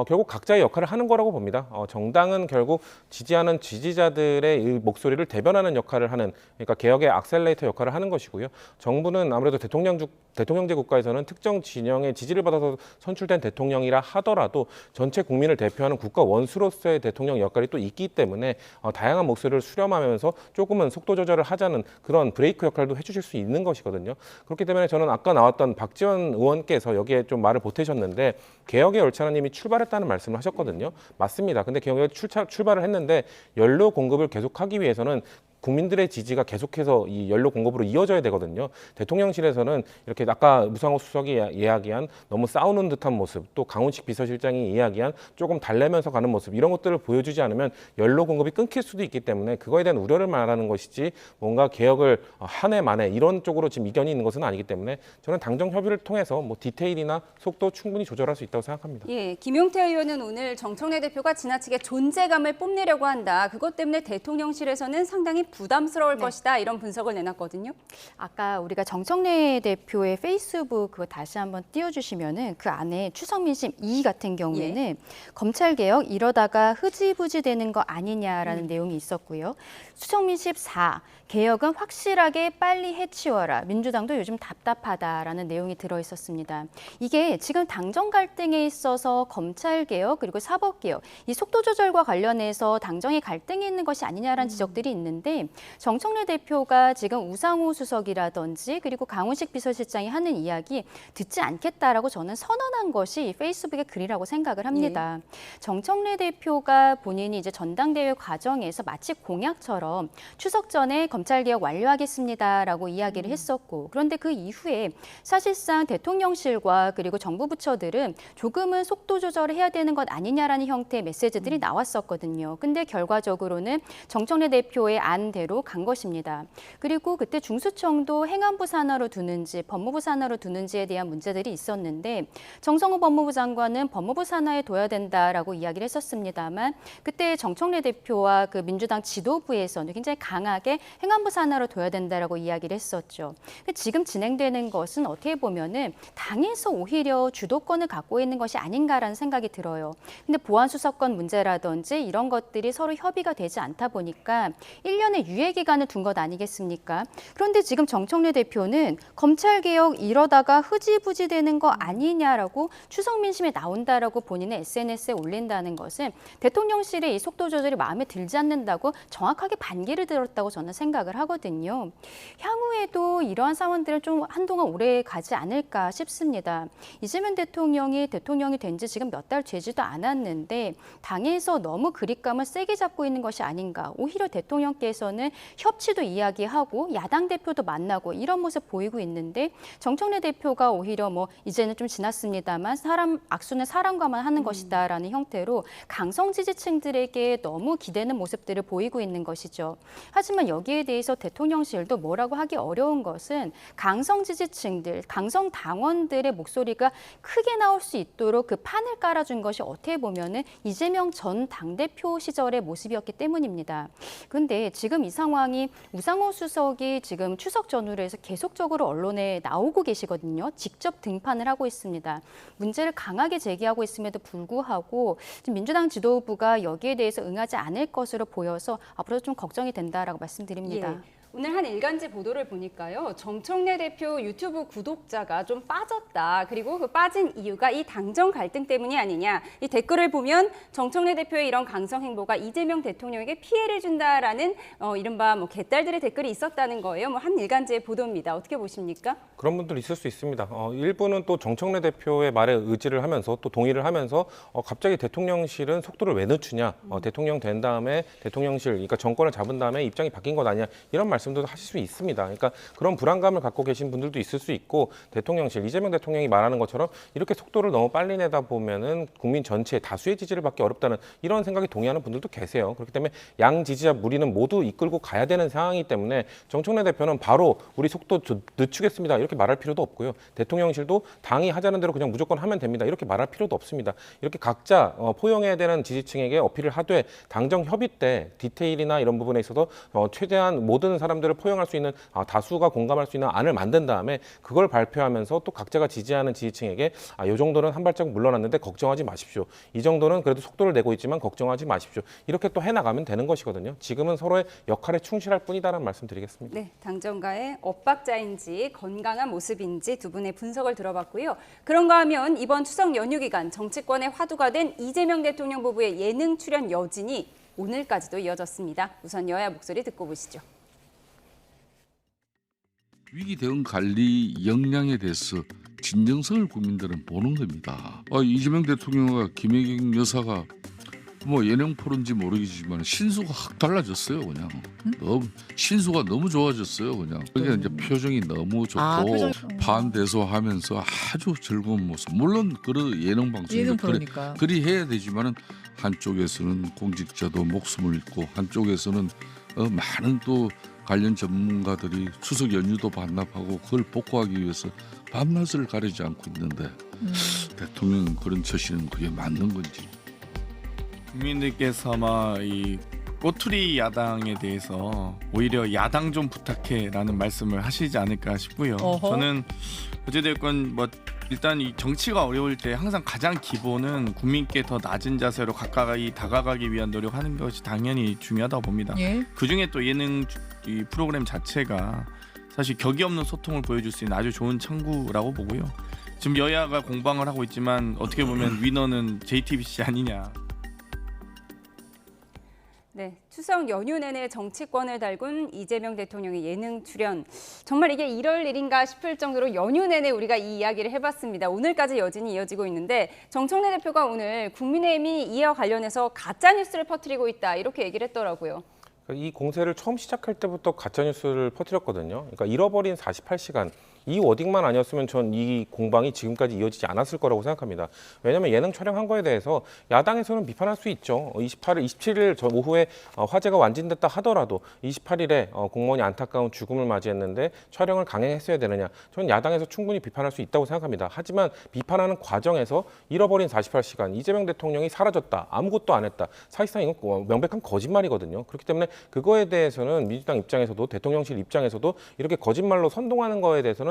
결국 각자의 역할을 하는 거라고 봅니다. 정당은 결국 지지하는 지지자들의 목소리를 대변하는 역할을 하는, 그러니까 개혁의 액셀레이터 역할을 하는 것이고요. 정부는 아무래도 대통령제 국가에서는 특정 진영의 지지를 받아서 선출된 대통령이라 하더라도 전체 국민을 대표하는 국가 원수로서의 대통령 역할이 또 있기 때문에 다양한 목소리를 수렴하면서 조금은 속도 조절을 하자는 그런 브레이크 역할도 해주실 수 있는 것이거든요. 그렇기 때문에 저는 아까 나왔던 박지원 의원께서 여기에 좀 말을 보태셨는데 개혁의 열차는 이미 출발했다는 말씀을 하셨거든요. 맞습니다. 근데 개혁에 출발을 했는데 연료 공급을 계속하기 위해서는 국민들의 지지가 계속해서 이 연료 공급으로 이어져야 되거든요. 대통령실에서는 이렇게 아까 우상호 수석이 이야기한 너무 싸우는 듯한 모습, 또 강훈식 비서실장이 이야기한 조금 달래면서 가는 모습, 이런 것들을 보여주지 않으면 연료 공급이 끊길 수도 있기 때문에 그거에 대한 우려를 말하는 것이지 뭔가 개혁을 한 해 만에 이런 쪽으로 지금 이견이 있는 것은 아니기 때문에 저는 당정 협의를 통해서 뭐 디테일이나 속도 충분히 조절할 수 있다고 생각합니다. 예, 김용태 의원은 오늘 정청래 대표가 지나치게 존재감을 뽐내려고 한다. 그것 때문에 대통령실에서는 상당히 부담스러울 것이다. 이런 분석을 내놨거든요. 아까 우리가 정청래 대표의 페이스북 그거 다시 한번 띄워주시면은 그 안에 추석 민심 2 같은 경우에는 검찰개혁 이러다가 흐지부지 되는 거 아니냐라는 내용이 있었고요. 추석 민심 4 개혁은 확실하게 빨리 해치워라. 민주당도 요즘 답답하다라는 내용이 들어있었습니다. 이게 지금 당정 갈등에 있어서 검찰개혁 그리고 사법개혁 이 속도 조절과 관련해서 당정의 갈등이 있는 것이 아니냐라는 지적들이 있는데 보니 정청래 대표가 지금 우상호 수석이라든지 그리고 강훈식 비서실장이 하는 이야기 듣지 않겠다라고 저는 선언한 것이 페이스북의 글이라고 생각을 합니다. 정청래 대표가 본인이 이제 전당대회 과정에서 마치 공약처럼 추석 전에 검찰개혁 완료하겠습니다라고 이야기를 했었고, 그런데 그 이후에 사실상 대통령실과 그리고 정부 부처들은 조금은 속도 조절을 해야 되는 것 아니냐라는 형태의 메시지들이 나왔었거든요. 근데 결과적으로는 정청래 대표의 안대로 간 것입니다. 그리고 그때 중수청도 행안부 산하로 두는지 법무부 산하로 두는지에 대한 문제들이 있었는데 정성호 법무부 장관은 법무부 산하에 둬야 된다라고 이야기를 했었습니다만 그때 정청래 대표와 그 민주당 지도부에서는 굉장히 강하게 행안부 산하로 둬야 된다라고 이야기를 했었죠. 지금 진행되는 것은 어떻게 보면은 당에서 오히려 주도권을 갖고 있는 것이 아닌가라는 생각이 들어요. 근데 보안수사권 문제라든지 이런 것들이 서로 협의가 되지 않다 보니까 1년의 유예 기간을 둔 것 아니겠습니까? 그런데 지금 정청래 대표는 검찰개혁 이러다가 흐지부지 되는 거 아니냐라고 추석 민심에 나온다라고 본인의 SNS에 올린다는 것은 대통령실의 이 속도 조절이 마음에 들지 않는다고 정확하게 반기를 들었다고 저는 생각을 하거든요. 향후에도 이러한 상황들은 좀 한동안 오래 가지 않을까 싶습니다. 이재명 대통령이 된 지 지금 몇 달 되지도 않았는데 당에서 너무 그립감을 세게 잡고 있는 것이 아닌가. 오히려 대통령께서는 협치도 이야기하고 야당 대표도 만나고 이런 모습 보이고 있는데 정청래 대표가 오히려 뭐 이제는 좀 지났습니다만 악수는 사람과만 하는 것이다라는 형태로 강성 지지층들에게 너무 기대는 모습들을 보이고 있는 것이죠. 하지만 여기에 대해서 대통령실도 뭐라고 하기 어려운 것은 강성 지지층들, 강성 당원들의 목소리가 크게 나올 수 있도록 그 판을 깔아준 것이 어떻게 보면은 이재명 전 당대표 시절의 모습이었기 때문입니다. 그런데 지금 이 상황이 우상호 수석이 지금 추석 전후로 해서 계속적으로 언론에 나오고 계시거든요. 직접 등판을 하고 있습니다. 문제를 강하게 제기하고 있음에도 불구하고 지금 민주당 지도부가 여기에 대해서 응하지 않을 것으로 보여서 앞으로 좀 걱정이 된다라고 말씀드립니다. 예. 오늘 한 일간지 보도를 보니까요. 정청래 대표 유튜브 구독자가 좀 빠졌다. 그리고 그 빠진 이유가 이 당정 갈등 때문이 아니냐. 이 댓글을 보면 정청래 대표의 이런 강성 행보가 이재명 대통령에게 피해를 준다라는 이른바 뭐 개딸들의 댓글이 있었다는 거예요. 한 일간지의 보도입니다. 어떻게 보십니까? 그런 분들 있을 수 있습니다. 일부는 또 정청래 대표의 말에 의지를 하면서 또 동의를 하면서 갑자기 대통령실은 속도를 왜 늦추냐. 대통령 된 다음에 대통령실, 그러니까 정권을 잡은 다음에 입장이 바뀐 것 아니냐. 이런 말씀도 하실 수 있습니다. 그러니까 그런 불안감을 갖고 계신 분들도 있을 수 있고 대통령실, 이재명 대통령이 말하는 것처럼 이렇게 속도를 너무 빨리 내다 보면은 국민 전체 다수의 지지를 받기 어렵다는 이런 생각에 동의하는 분들도 계세요. 그렇기 때문에 양 지지자 무리는 모두 이끌고 가야 되는 상황이기 때문에 정청래 대표는 바로 우리 속도 늦추겠습니다. 이렇게 말할 필요도 없고요. 대통령실도 당이 하자는 대로 그냥 무조건 하면 됩니다. 이렇게 말할 필요도 없습니다. 이렇게 각자 포용해야 되는 지지층에게 어필을 하되 당정 협의 때 디테일이나 이런 부분에 있어서 최대한 모든 사람들을 포용할 수 있는 다수가 공감할 수 있는 안을 만든 다음에 그걸 발표하면서 또 각자가 지지하는 지지층에게 이 정도는 한 발자국 물러났는데 걱정하지 마십시오. 이 정도는 그래도 속도를 내고 있지만 걱정하지 마십시오. 이렇게 또 해나가면 되는 것이거든요. 지금은 서로의 역할에 충실할 뿐이다라는 말씀드리겠습니다. 네, 당정가의 엇박자인지 건강한 모습인지 두 분의 분석을 들어봤고요. 그런가 하면 이번 추석 연휴 기간 정치권의 화두가 된 이재명 대통령 부부의 예능 출연 여진이 오늘까지도 이어졌습니다. 우선 여야 목소리 듣고 보시죠. 위기 대응 관리 역량에 대해서 진정성을 국민들은 보는 겁니다. 이재명 대통령과 김혜경 여사가 뭐 예능 프로인지 모르겠지만 신수가 확 달라졌어요. 그냥 신수가 너무 좋아졌어요. 그냥 그게 이제 표정이 너무 좋고 반대소하면서 아주 즐거운 모습. 물론 그런 예능 방송에서 그리 해야 되지만은 한쪽에서는 공직자도 목숨을 잃고 한쪽에서는 많은 또 관련 전문가들이 추석 연휴도 반납하고 그걸 복구하기 위해서 밤낮을 가리지 않고 있는데 대통령 그런 처신은 그게 맞는 건지. 국민들께서 아마 이 꼬투리 야당에 대해서 오히려 야당 좀 부탁해라는 말씀을 하시지 않을까 싶고요. 저는 어찌됐건 뭐 일단 이 정치가 어려울 때 항상 가장 기본은 국민께 더 낮은 자세로 가까이 다가가기 위한 노력하는 것이 당연히 중요하다고 봅니다. 그중에 또 예능 이 프로그램 자체가 사실 격이 없는 소통을 보여줄 수 있는 아주 좋은 창구라고 보고요. 지금 여야가 공방을 하고 있지만 어떻게 보면 위너는 JTBC 아니냐. 네, 추석 연휴 내내 정치권을 달군 이재명 대통령의 예능 출연. 정말 이게 이럴 일인가 싶을 정도로 연휴 내내 우리가 이 이야기를 해봤습니다. 오늘까지 여진이 이어지고 있는데 정청래 대표가 오늘 국민의힘이 이와 관련해서 가짜뉴스를 퍼뜨리고 있다 이렇게 얘기를 했더라고요. 이 공세를 처음 시작할 때부터 가짜뉴스를 퍼뜨렸거든요. 그러니까 잃어버린 48시간. 이 워딩만 아니었으면 전 이 공방이 지금까지 이어지지 않았을 거라고 생각합니다. 왜냐하면 예능 촬영한 거에 대해서 야당에서는 비판할 수 있죠. 28일, 27일 저 오후에 화재가 완진됐다 하더라도 28일에 공무원이 안타까운 죽음을 맞이했는데 촬영을 강행했어야 되느냐. 저는 야당에서 충분히 비판할 수 있다고 생각합니다. 하지만 비판하는 과정에서 잃어버린 48시간, 이재명 대통령이 사라졌다, 아무것도 안 했다. 사실상 이건 명백한 거짓말이거든요. 그렇기 때문에 그거에 대해서는 민주당 입장에서도 대통령실 입장에서도 이렇게 거짓말로 선동하는 거에 대해서는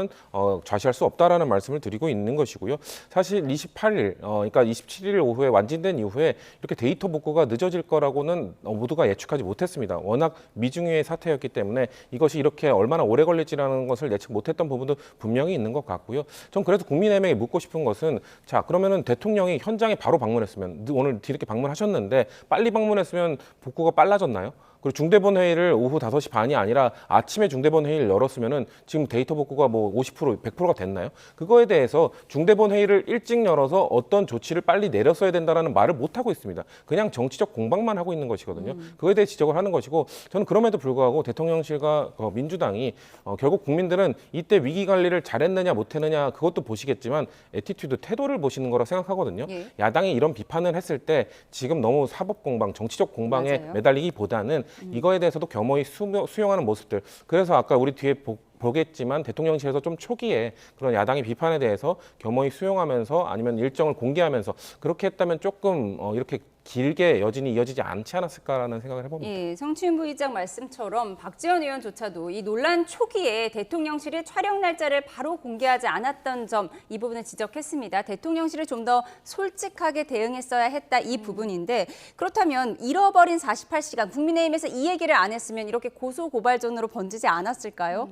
좌시할 수 없다라는 말씀을 드리고 있는 것이고요. 사실 28일, 그러니까 27일 오후에 완진된 이후에 이렇게 데이터 복구가 늦어질 거라고는 모두가 예측하지 못했습니다. 워낙 미중유의 사태였기 때문에 이것이 이렇게 얼마나 오래 걸릴지라는 것을 예측 못했던 부분도 분명히 있는 것 같고요. 전 그래서 국민의힘에게 묻고 싶은 것은 자, 그러면은 대통령이 현장에 바로 방문했으면 오늘 뒤늦게 방문하셨는데 빨리 방문했으면 복구가 빨라졌나요? 그리고 중대본 회의를 오후 5시 반이 아니라 아침에 중대본 회의를 열었으면은 지금 데이터 복구가 뭐 50%, 100%가 됐나요? 그거에 대해서 중대본 회의를 일찍 열어서 어떤 조치를 빨리 내렸어야 된다라는 말을 못 하고 있습니다. 그냥 정치적 공방만 하고 있는 것이거든요. 그거에 대해 지적을 하는 것이고 저는 그럼에도 불구하고 대통령실과 민주당이 결국 국민들은 이때 위기 관리를 잘했느냐 못했느냐 그것도 보시겠지만 애티튜드, 태도를 보시는 거라 생각하거든요. 예. 야당이 이런 비판을 했을 때 지금 너무 사법 공방, 정치적 공방에 맞아요. 매달리기보다는 이거에 대해서도 겸허히 수용하는 모습들. 그래서 아까 우리 뒤에 보겠지만 대통령실에서 좀 초기에 그런 야당의 비판에 대해서 겸허히 수용하면서 아니면 일정을 공개하면서 그렇게 했다면 조금 이렇게 길게 여진이 이어지지 않지 않았을까라는 생각을 해봅니다. 예, 성추인 부의장 말씀처럼 박지원 의원조차도 이 논란 초기에 대통령실이 촬영 날짜를 바로 공개하지 않았던 점 이 부분을 지적했습니다. 대통령실이 좀 더 솔직하게 대응했어야 했다 이 부분인데 그렇다면 잃어버린 48시간 국민의힘에서 이 얘기를 안 했으면 이렇게 고소고발전으로 번지지 않았을까요?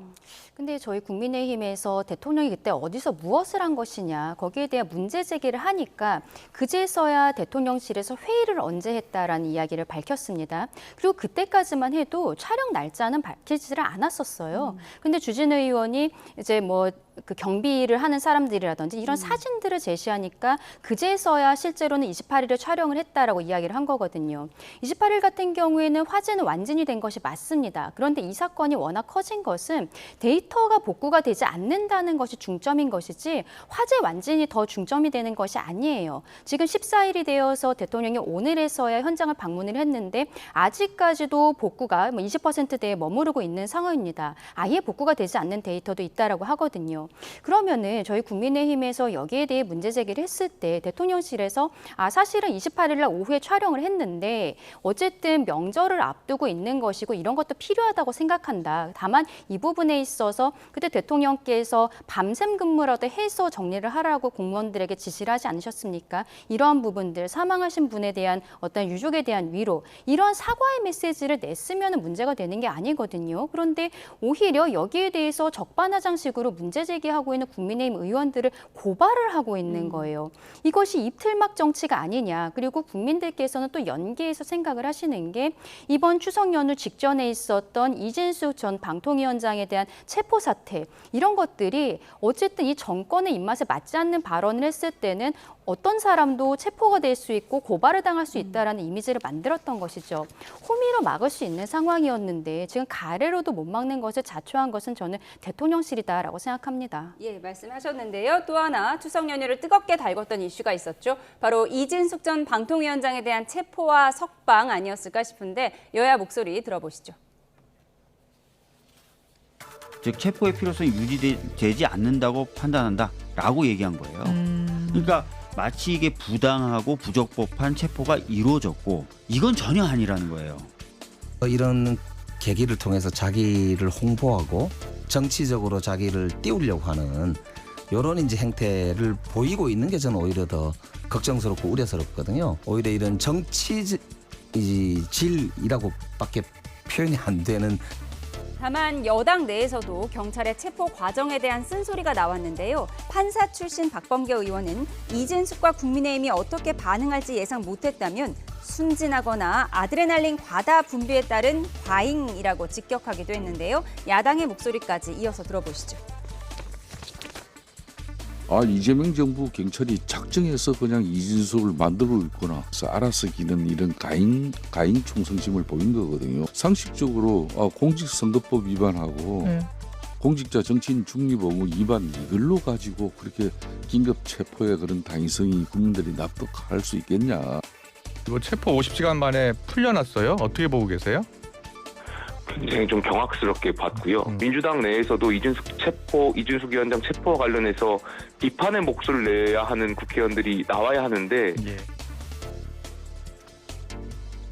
근데 저희 국민의힘에서 대통령이 그때 어디서 무엇을 한 것이냐 거기에 대한 문제 제기를 하니까 그제서야 대통령실에서 회의를 언제 했다라는 이야기를 밝혔습니다. 그리고 그때까지만 해도 촬영 날짜는 밝히지를 않았었어요. 근데 주진우 의원이 이제 뭐 그 경비를 하는 사람들이라든지 이런 사진들을 제시하니까 그제서야 실제로는 28일에 촬영을 했다라고 이야기를 한 거거든요. 28일 같은 경우에는 화재는 완진이 된 것이 맞습니다. 그런데 이 사건이 워낙 커진 것은 데이터가 복구가 되지 않는다는 것이 중점인 것이지 화재 완진이 더 중점이 되는 것이 아니에요. 지금 14일이 되어서 대통령이 오늘에서야 현장을 방문을 했는데 아직까지도 복구가 20%대에 머무르고 있는 상황입니다. 아예 복구가 되지 않는 데이터도 있다라고 하거든요. 그러면은 저희 국민의힘에서 여기에 대해 문제 제기를 했을 때 대통령실에서 사실은 28일 날 오후에 촬영을 했는데 어쨌든 명절을 앞두고 있는 것이고 이런 것도 필요하다고 생각한다. 다만 이 부분에 있어서 그때 대통령께서 밤샘 근무라도 해서 정리를 하라고 공무원들에게 지시를 하지 않으셨습니까? 이러한 부분들 사망하신 분에 대한 어떤 유족에 대한 위로 이런 사과의 메시지를 냈으면 문제가 되는 게 아니거든요. 그런데 오히려 여기에 대해서 적반하장식으로 문제 제기하고 있는 국민의힘 의원들을 고발을 하고 있는 거예요. 이것이 입틀막 정치가 아니냐. 그리고 국민들께서는 또 연계해서 생각을 하시는 게 이번 추석 연휴 직전에 있었던 이진숙 전 방통위원장에 대한 체포 사태 이런 것들이 어쨌든 이 정권의 입맛에 맞지 않는 발언을 했을 때는 어떤 사람도 체포가 될 수 있고 고발을 당할 수 있다라는 이미지를 만들었던 것이죠. 호미로 막을 수 있는 상황이었는데 지금 가래로도 못 막는 것을 자초한 것은 저는 대통령실이다라고 생각합니다. 예, 말씀하셨는데요. 또 하나 추석 연휴를 뜨겁게 달궜던 이슈가 있었죠. 바로 이진숙 전 방통위원장에 대한 체포와 석방 아니었을까 싶은데 여야 목소리 들어보시죠. 즉 체포의 필요성이 유지되지 않는다고 판단한다라고 얘기한 거예요. 그러니까 마치 이게 부당하고 부적법한 체포가 이루어졌고 이건 전혀 아니라는 거예요. 이런 계기를 통해서 자기를 홍보하고 정치적으로 자기를 띄우려고 하는 이런 이제 행태를 보이고 있는 게 저는 오히려 더 걱정스럽고 우려스럽거든요. 오히려 이런 정치질이라고밖에 표현이 안 되는. 다만 여당 내에서도 경찰의 체포 과정에 대한 쓴소리가 나왔는데요. 판사 출신 박범계 의원은 이진숙과 국민의힘이 어떻게 반응할지 예상 못했다면 순진하거나 아드레날린 과다 분비에 따른 과잉이라고 직격하기도 했는데요. 야당의 목소리까지 이어서 들어보시죠. 이재명 정부 경찰이 작정해서 그냥 이진숙을 만들고 있구나. 그래서 알아서 기는 이런 가인 충성심을 보인 거거든요. 상식적으로 공직선거법 위반하고 공직자 정치인 중립 의무 위반 이걸로 가지고 그렇게 긴급 체포의 그런 당위성이 국민들이 납득할 수 있겠냐. 이거 체포 50시간 만에 풀려났어요. 어떻게 보고 계세요? 굉장히 좀 경악스럽게 봤고요. 민주당 내에서도 이준숙 위원장 체포와 관련해서 비판의 목소리를 내야 하는 국회의원들이 나와야 하는데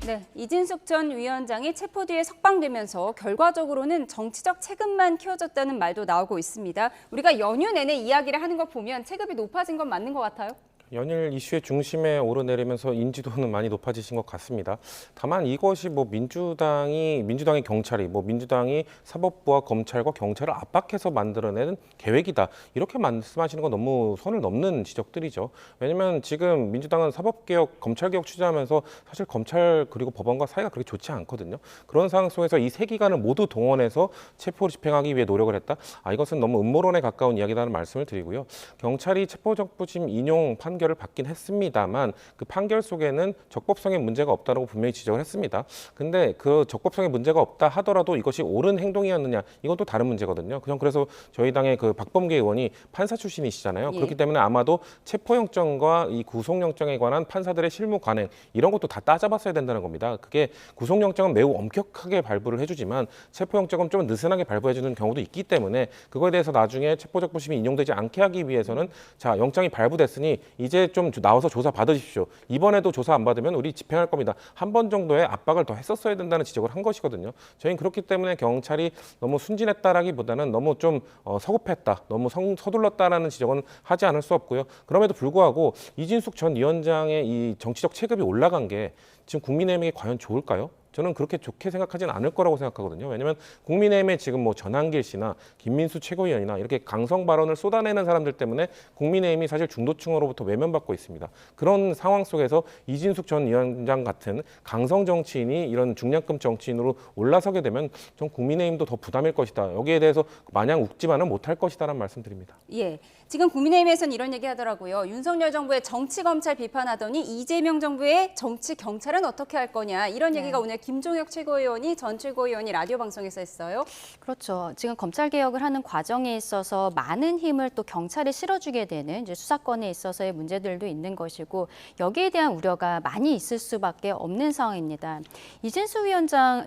네, 이진숙 전 위원장이 체포 뒤에 석방되면서 결과적으로는 정치적 체급만 키워졌다는 말도 나오고 있습니다. 우리가 연휴 내내 이야기를 하는 거 보면 체급이 높아진 건 맞는 것 같아요. 연일 이슈의 중심에 오르내리면서 인지도는 많이 높아지신 것 같습니다. 다만 이것이 민주당의 경찰이 민주당이 사법부와 검찰과 경찰을 압박해서 만들어낸 계획이다. 이렇게 말씀하시는 건 너무 선을 넘는 지적들이죠. 왜냐하면 지금 민주당은 사법개혁, 검찰개혁 추진하면서 사실 검찰 그리고 법원과 사이가 그렇게 좋지 않거든요. 그런 상황 속에서 이 세 기관을 모두 동원해서 체포를 집행하기 위해 노력을 했다. 이것은 너무 음모론에 가까운 이야기라는 말씀을 드리고요. 경찰이 체포적부심 인용 판결을 받긴 했습니다만 그 판결 속에는 적법성에 문제가 없다고 분명히 지적을 했습니다. 근데 그 적법성에 문제가 없다 하더라도 이것이 옳은 행동이었느냐 이건 또 다른 문제거든요. 그래서 저희 당의 그 박범계 의원이 판사 출신이시잖아요. 예. 그렇기 때문에 아마도 체포영장과 이 구속영장에 관한 판사들의 실무 관행 이런 것도 다 따져봤어야 된다는 겁니다. 그게 구속영장은 매우 엄격하게 발부를 해주지만 체포영장은 좀 느슨하게 발부해주는 경우도 있기 때문에 그거에 대해서 나중에 체포적부심이 인용되지 않게 하기 위해서는 자 영장이 발부됐으니 이제 좀 나와서 조사 받으십시오. 이번에도 조사 안 받으면 우리 집행할 겁니다. 한 번 정도의 압박을 더 했었어야 된다는 지적을 한 것이거든요. 저희는 그렇기 때문에 경찰이 너무 순진했다라기보다는 너무 좀 서급했다, 너무 서둘렀다라는 지적은 하지 않을 수 없고요. 그럼에도 불구하고 이진숙 전 위원장의 이 정치적 체급이 올라간 게 지금 국민의힘에게 과연 좋을까요? 저는 그렇게 좋게 생각하지는 않을 거라고 생각하거든요. 왜냐하면 국민의힘에 지금 전한길 씨나 김민수 최고위원이나 이렇게 강성 발언을 쏟아내는 사람들 때문에 국민의힘이 사실 중도층으로부터 외면받고 있습니다. 그런 상황 속에서 이진숙 전 위원장 같은 강성 정치인이 이런 중량급 정치인으로 올라서게 되면 전 국민의힘도 더 부담일 것이다. 여기에 대해서 마냥 웃지만은 못할 것이다라는 말씀드립니다. 예, 지금 국민의힘에서는 이런 얘기 하더라고요. 윤석열 정부의 정치 검찰 비판하더니 이재명 정부의 정치 경찰은 어떻게 할 거냐 이런 얘기가 오늘 김종혁 최고위원이 전 최고위원이 라디오 방송에서 했어요. 그렇죠. 지금 검찰 개혁을 하는 과정에 있어서 많은 힘을 또 경찰에 실어주게 되는 이제 수사권에 있어서의 문제들도 있는 것이고 여기에 대한 우려가 많이 있을 수밖에 없는 상황입니다. 이진수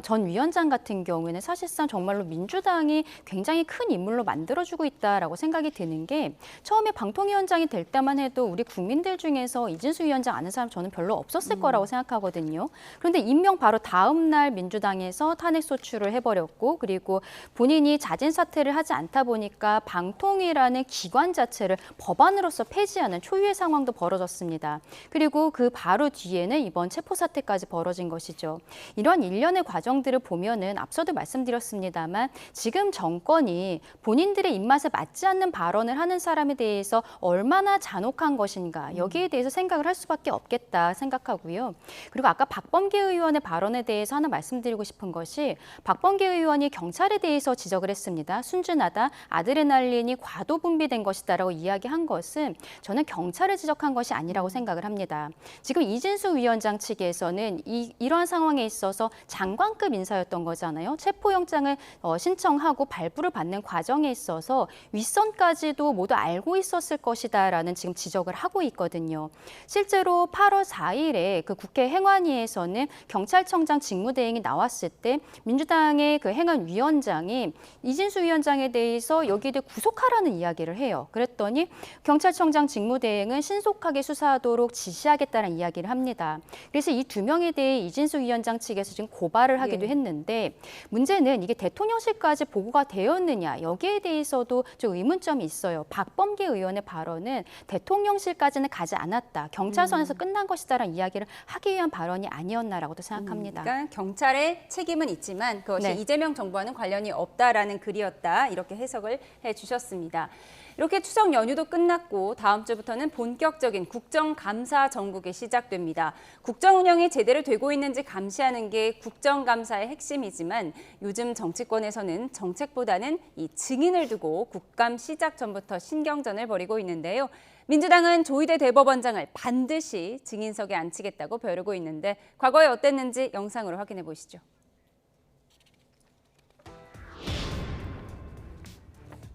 전 위원장 같은 경우에는 사실상 정말로 민주당이 굉장히 큰 인물로 만들어주고 있다라고 생각이 드는 게 처음에 방통위원장이 될 때만 해도 우리 국민들 중에서 이진수 위원장 아는 사람 저는 별로 없었을 거라고 생각하거든요. 그런데 임명 바로 다음 날 민주당에서 탄핵 소추를 해버렸고 그리고 본인이 자진 사퇴를 하지 않다 보니까 방통위라는 기관 자체를 법안으로서 폐지하는 초유의 상황도 벌어졌습니다. 그리고 그 바로 뒤에는 이번 체포 사태까지 벌어진 것이죠. 이런 일련의 과정들을 보면은 앞서도 말씀드렸습니다만 지금 정권이 본인들의 입맛에 맞지 않는 발언을 하는 사람에 대해서 얼마나 잔혹한 것인가 여기에 대해서 생각을 할 수밖에 없겠다 생각하고요. 그리고 아까 박범계 의원의 발언에 대해서 하나 말씀드리고 싶은 것이 박범계 의원이 경찰에 대해서 지적을 했습니다. 순진하다, 아드레날린이 과도 분비된 것이다라고 이야기한 것은 저는 경찰을 지적한 것이 아니라고 생각을 합니다. 지금 이진수 위원장 측에서는 이러한 상황에 있어서 장관급 인사였던 거잖아요. 체포영장을 신청하고 발부를 받는 과정에 있어서 윗선까지도 모두 알고 있었을 것이다라는 지금 지적을 하고 있거든요. 실제로 8월 4일에 그 국회 행안위에서는 경찰청장 직무대행이 나왔을 때 민주당의 그 행안위원장이 이진수 위원장에 대해서 여기에 대해 구속하라는 이야기를 해요. 그랬더니 경찰청장 직무대행은 신속하게 수사하도록 지시하겠다는 이야기를 합니다. 그래서 이 두 명에 대해 이진수 위원장 측에서 지금 고발을 하기도 했는데 문제는 이게 대통령실까지 보고가 되었느냐 여기에 대해서도 좀 의문점이 있어요. 박범계 의원의 발언은 대통령실까지는 가지 않았다. 경찰선에서 끝난 것이다라는 이야기를 하기 위한 발언이 아니었나라고도 생각합니다. 그러니까 경찰의 책임은 있지만 그것이 네. 이재명 정부와는 관련이 없다라는 글이었다. 이렇게 해석을 해주셨습니다. 이렇게 추석 연휴도 끝났고 다음 주부터는 본격적인 국정감사 정국이 시작됩니다. 국정 운영이 제대로 되고 있는지 감시하는 게 국정감사의 핵심이지만 요즘 정치권에서는 정책보다는 이 증인을 두고 국감 시작 전부터 신경전을 벌이고 있는데요. 민주당은 조희대 대법원장을 반드시 증인석에 앉히겠다고 벼르고 있는데 과거에 어땠는지 영상으로 확인해 보시죠.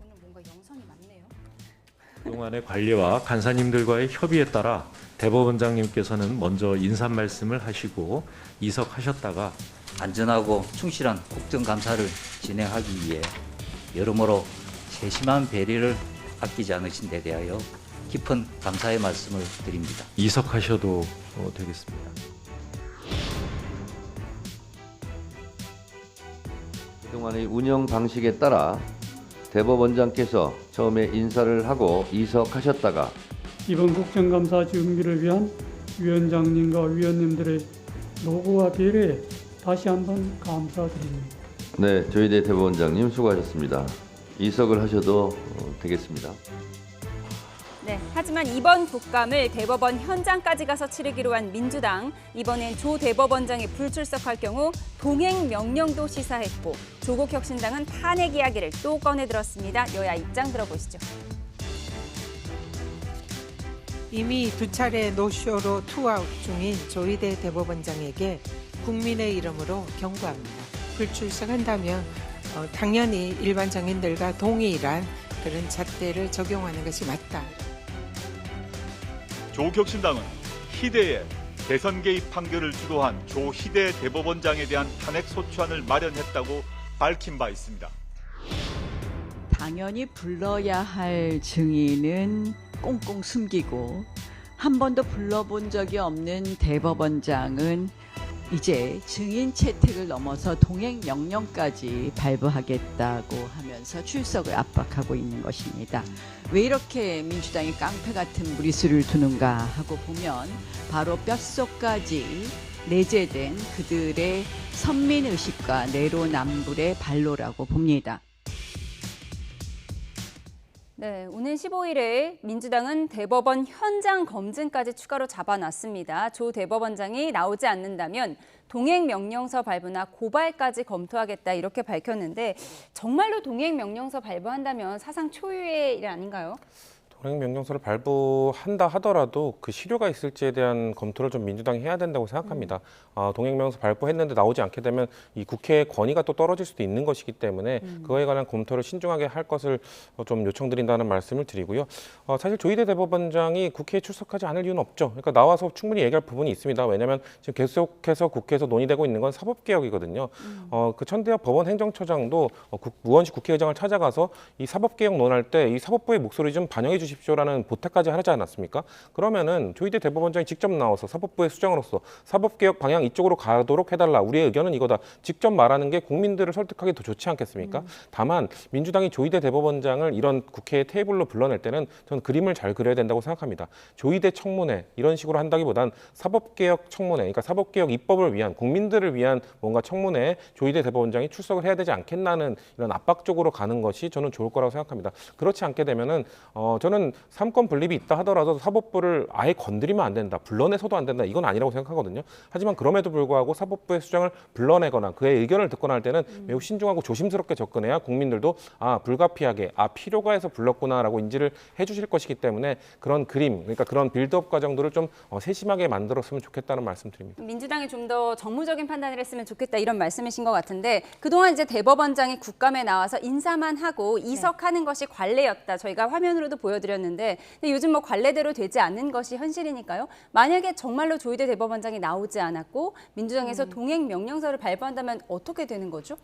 오늘 뭔가 영상이 많네요. 그동안의 관리와 간사님들과의 협의에 따라 대법원장님께서는 먼저 인사 말씀을 하시고 이석하셨다가 안전하고 충실한 국정감사를 진행하기 위해 여러모로 세심한 배려를 아끼지 않으신 데 대하여 깊은 감사의 말씀을 드립니다. 이석하셔도 되겠습니다. 그동안의 운영 방식에 따라 대법원장께서 처음에 인사를 하고 이석하셨다가 이번 국정감사 준비를 위한 위원장님과 위원님들의 노고와 배려에 다시 한번 감사드립니다. 네, 조희대 대법원장님 수고하셨습니다. 이석을 하셔도 되겠습니다. 네, 하지만 이번 국감을 대법원 현장까지 가서 치르기로 한 민주당. 이번엔 조 대법원장이 불출석할 경우 동행 명령도 시사했고 조국 혁신당은 탄핵 이야기를 또 꺼내들었습니다. 여야 입장 들어보시죠. 이미 두 차례 노쇼로 투아웃 중인 조희대 대법원장에게 국민의 이름으로 경고합니다. 불출석한다면 당연히 일반 정인들과 동일한 그런 잣대를 적용하는 것이 맞다. 조국혁신당은 희대의 대선 개입 판결을 주도한 조희대 대법원장에 대한 탄핵 소추안을 마련했다고 밝힌 바 있습니다. 당연히 불러야 할 증인은 꽁꽁 숨기고 한 번도 불러본 적이 없는 대법원장은 이제 증인 채택을 넘어서 동행 명령까지 발부하겠다고 하면서 출석을 압박하고 있는 것입니다. 왜 이렇게 민주당이 깡패 같은 무리수를 두는가 하고 보면 바로 뼛속까지 내재된 그들의 선민의식과 내로남불의 발로라고 봅니다. 네, 오는 15일에 민주당은 대법원 현장 검증까지 추가로 잡아놨습니다. 조 대법원장이 나오지 않는다면 동행명령서 발부나 고발까지 검토하겠다 이렇게 밝혔는데 정말로 동행명령서 발부한다면 사상 초유의 일 아닌가요? 동행명령서를 발부한다 하더라도 그 실효가 있을지에 대한 검토를 좀 민주당이 해야 된다고 생각합니다. 동행명령서 발부했는데 나오지 않게 되면 이 국회의 권위가 또 떨어질 수도 있는 것이기 때문에 그거에 관한 검토를 신중하게 할 것을 좀 요청드린다는 말씀을 드리고요. 사실 조희대 대법원장이 국회에 출석하지 않을 이유는 없죠. 그러니까 나와서 충분히 얘기할 부분이 있습니다. 왜냐하면 지금 계속해서 국회에서 논의되고 있는 건 사법개혁이거든요. 그 천대엽 법원행정처장도 무원식 국회의장을 찾아가서 이 사법개혁 논할 때 이 사법부의 목소리 좀 반영해 주십시오라는 부탁까지 하지 않았습니까? 그러면은 조희대 대법원장이 직접 나와서 사법부의 수장으로서 사법개혁 방향 이쪽으로 가도록 해달라. 우리의 의견은 이거다. 직접 말하는 게 국민들을 설득하기 더 좋지 않겠습니까? 다만 민주당이 조희대 대법원장을 이런 국회의 테이블로 불러낼 때는 저는 그림을 잘 그려야 된다고 생각합니다. 조희대 청문회 이런 식으로 한다기보단 사법개혁 청문회, 그러니까 사법개혁 입법을 위한 국민들을 위한 뭔가 청문회에 조희대 대법원장이 출석을 해야 되지 않겠나는 이런 압박적으로 가는 것이 저는 좋을 거라고 생각합니다. 그렇지 않게 되면은 저는 삼권 분립이 있다 하더라도 사법부를 아예 건드리면 안 된다, 불러내서도 안 된다, 이건 아니라고 생각하거든요. 하지만 그럼에도 불구하고 사법부의 수장을 불러내거나 그의 의견을 듣거나 할 때는 매우 신중하고 조심스럽게 접근해야 국민들도 불가피하게 필요가 해서 불렀구나라고 인지를 해주실 것이기 때문에 그런 그림, 그러니까 그런 빌드업 과정들을 좀 세심하게 만들었으면 좋겠다는 말씀드립니다. 민주당이 좀 더 정무적인 판단을 했으면 좋겠다 이런 말씀이신 것 같은데 그동안 이제 대법원장이 국감에 나와서 인사만 하고 이석하는 것이 관례였다. 저희가 화면으로도 보여드렸는데 근데 요즘 뭐 관례대로 되지 않는 것이 현실이니까요. 만약에 정말로 조희대 대법원장이 나오지 않았고 민주당에서 동행 명령서를 발부한다면 어떻게 되는 거죠?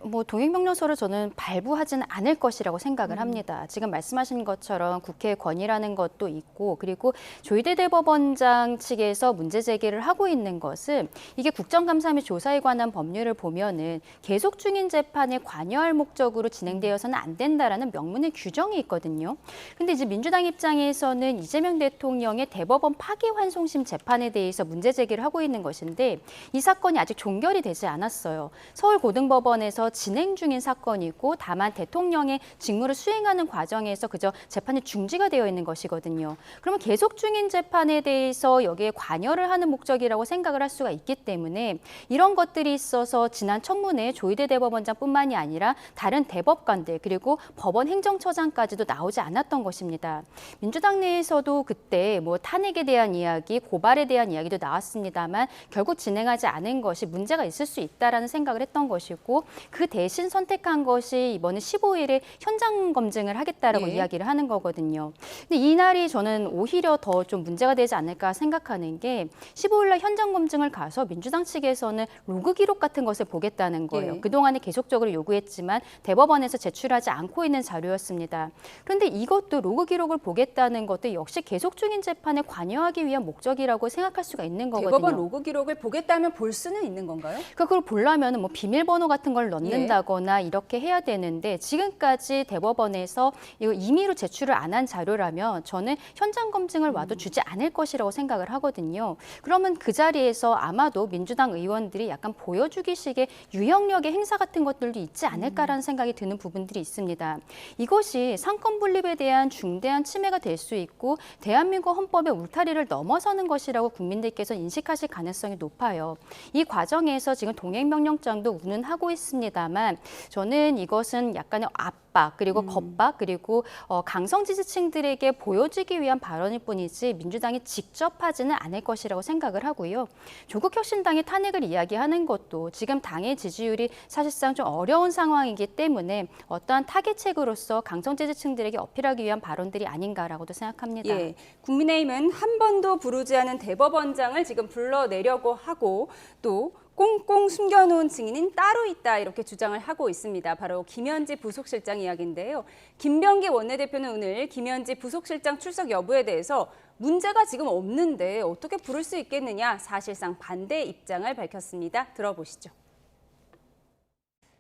뭐 동행 명령서를 저는 발부하지는 않을 것이라고 생각을 합니다. 지금 말씀하신 것처럼 국회의 권위라는 것도 있고 그리고 조희대 대법원장 측에서 문제 제기를 하고 있는 것은 이게 국정감사 및 조사에 관한 법률을 보면은 계속 중인 재판에 관여할 목적으로 진행되어서는 안 된다라는 명문의 규정이 있거든요. 근데 이제 민주당 입장에서는 이재명 대통령의 대법원 파기환송심 재판에 대해서 문제 제기를 하고 있는 것인데 이 사건이 아직 종결이 되지 않았어요. 서울고등법원에서 진행 중인 사건이고 다만 대통령의 직무를 수행하는 과정에서 그저 재판이 중지가 되어 있는 것이거든요. 그러면 계속 중인 재판에 대해서 여기에 관여를 하는 목적이라고 생각을 할 수가 있기 때문에 이런 것들이 있어서 지난 청문회에 조희대 대법원장뿐만이 아니라 다른 대법관들 그리고 법원 행정처장까지도 나오지 않았던 것입니다. 민주당 내에서도 그때 뭐 탄핵에 대한 이야기, 고발에 대한 이야기도 나왔습니다만 결국 진행하지 않은 것이 문제가 있을 수 있다라는 생각을 했던 것이고 그 대신 선택한 것이 이번에 15일에 현장 검증을 하겠다라고 이야기를 하는 거거든요. 근데 이 날이 저는 오히려 더 좀 문제가 되지 않을까 생각하는 게 15일 날 현장 검증을 가서 민주당 측에서는 로그 기록 같은 것을 보겠다는 거예요. 그동안에 계속적으로 요구했지만 대법원에서 제출하지 않고 있는 자료였습니다. 그런데 이것도 로그 기록을 보겠다는 것도 역시 계속 중인 재판에 관여하기 위한 목적이라고 생각할 수가 있는 거거든요. 대법원 로그 기록을 보겠다면 볼 수는 있는 건가요? 그걸 보려면 뭐 비밀번호 같은 걸 넣는다거나 이렇게 해야 되는데 지금까지 대법원에서 이거 임의로 제출을 안 한 자료라면 저는 현장 검증을 와도 주지 않을 것이라고 생각을 하거든요. 그러면 그 자리에서 아마도 민주당 의원들이 약간 보여주기식의 유형력의 행사 같은 것들도 있지 않을까라는 생각이 드는 부분들이 있습니다. 이것이 상권 분립에 대한 중대한 침해가 될 수 있고 대한민국 헌법의 울타리를 넘어서는 것이라고 국민들께서 인식하실 가능성이 높아요. 이 과정에서 지금 동행명령장도 운운하고 있습니다만 저는 이것은 약간의 압박 그리고 겁박 그리고 강성 지지층들에게 보여주기 위한 발언일 뿐이지 민주당이 직접 하지는 않을 것이라고 생각을 하고요. 조국혁신당이 탄핵을 이야기하는 것도 지금 당의 지지율이 사실상 좀 어려운 상황이기 때문에 어떠한 타겟책으로서 강성 지지층들에게 어필하기 위한 발언들이 아닌가라고도 생각합니다. 예, 국민의힘은 한 번도 부르지 않은 대법원장을 지금 불러내려고 하고 또 꽁꽁 숨겨놓은 증인은 따로 있다 이렇게 주장을 하고 있습니다. 바로 김현지 부속실장 이야기인데요. 김병기 원내대표는 오늘 김현지 부속실장 출석 여부에 대해서 문제가 지금 없는데 어떻게 부를 수 있겠느냐 사실상 반대 입장을 밝혔습니다. 들어보시죠.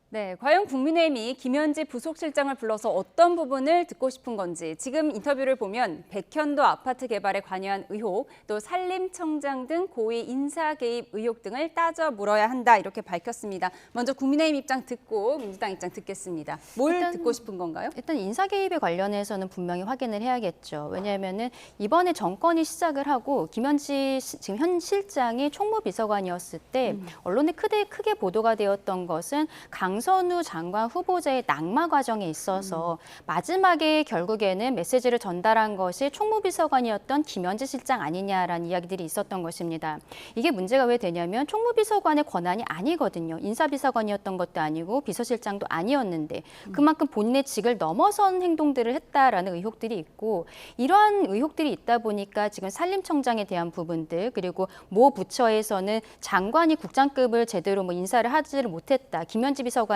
네, 과연 국민의힘이 김현지 부속실장을 불러서 어떤 부분을 듣고 싶은 건지 지금 인터뷰를 보면 백현도 아파트 개발에 관여한 의혹, 또 산림청장 등 고위 인사 개입 의혹 등을 따져 물어야 한다 이렇게 밝혔습니다. 먼저 국민의힘 입장 듣고 민주당 입장 듣겠습니다. 뭘 듣고 싶은 건가요? 일단 인사 개입에 관련해서는 분명히 확인을 해야겠죠. 왜냐하면은 이번에 정권이 시작을 하고 김현지 지금 현 실장이 총무비서관이었을 때 언론에 크게 보도가 되었던 것은 강선우 장관 후보자의 낙마 과정에 있어서 마지막에 결국에는 메시지를 전달한 것이 총무비서관이었던 김현지 실장 아니냐라는 이야기들이 있었던 것입니다. 이게 문제가 왜 되냐면 총무비서관의 권한이 아니거든요. 인사비서관이었던 것도 아니고 비서실장도 아니었는데 그만큼 본인의 직을 넘어선 행동들을 했다라는 의혹들이 있고 이러한 의혹들이 있다 보니까 지금 산림청장에 대한 부분들 그리고 모 부처에서는 장관이 국장급을 제대로 인사를 하지를 못했다. 김현지 비서관이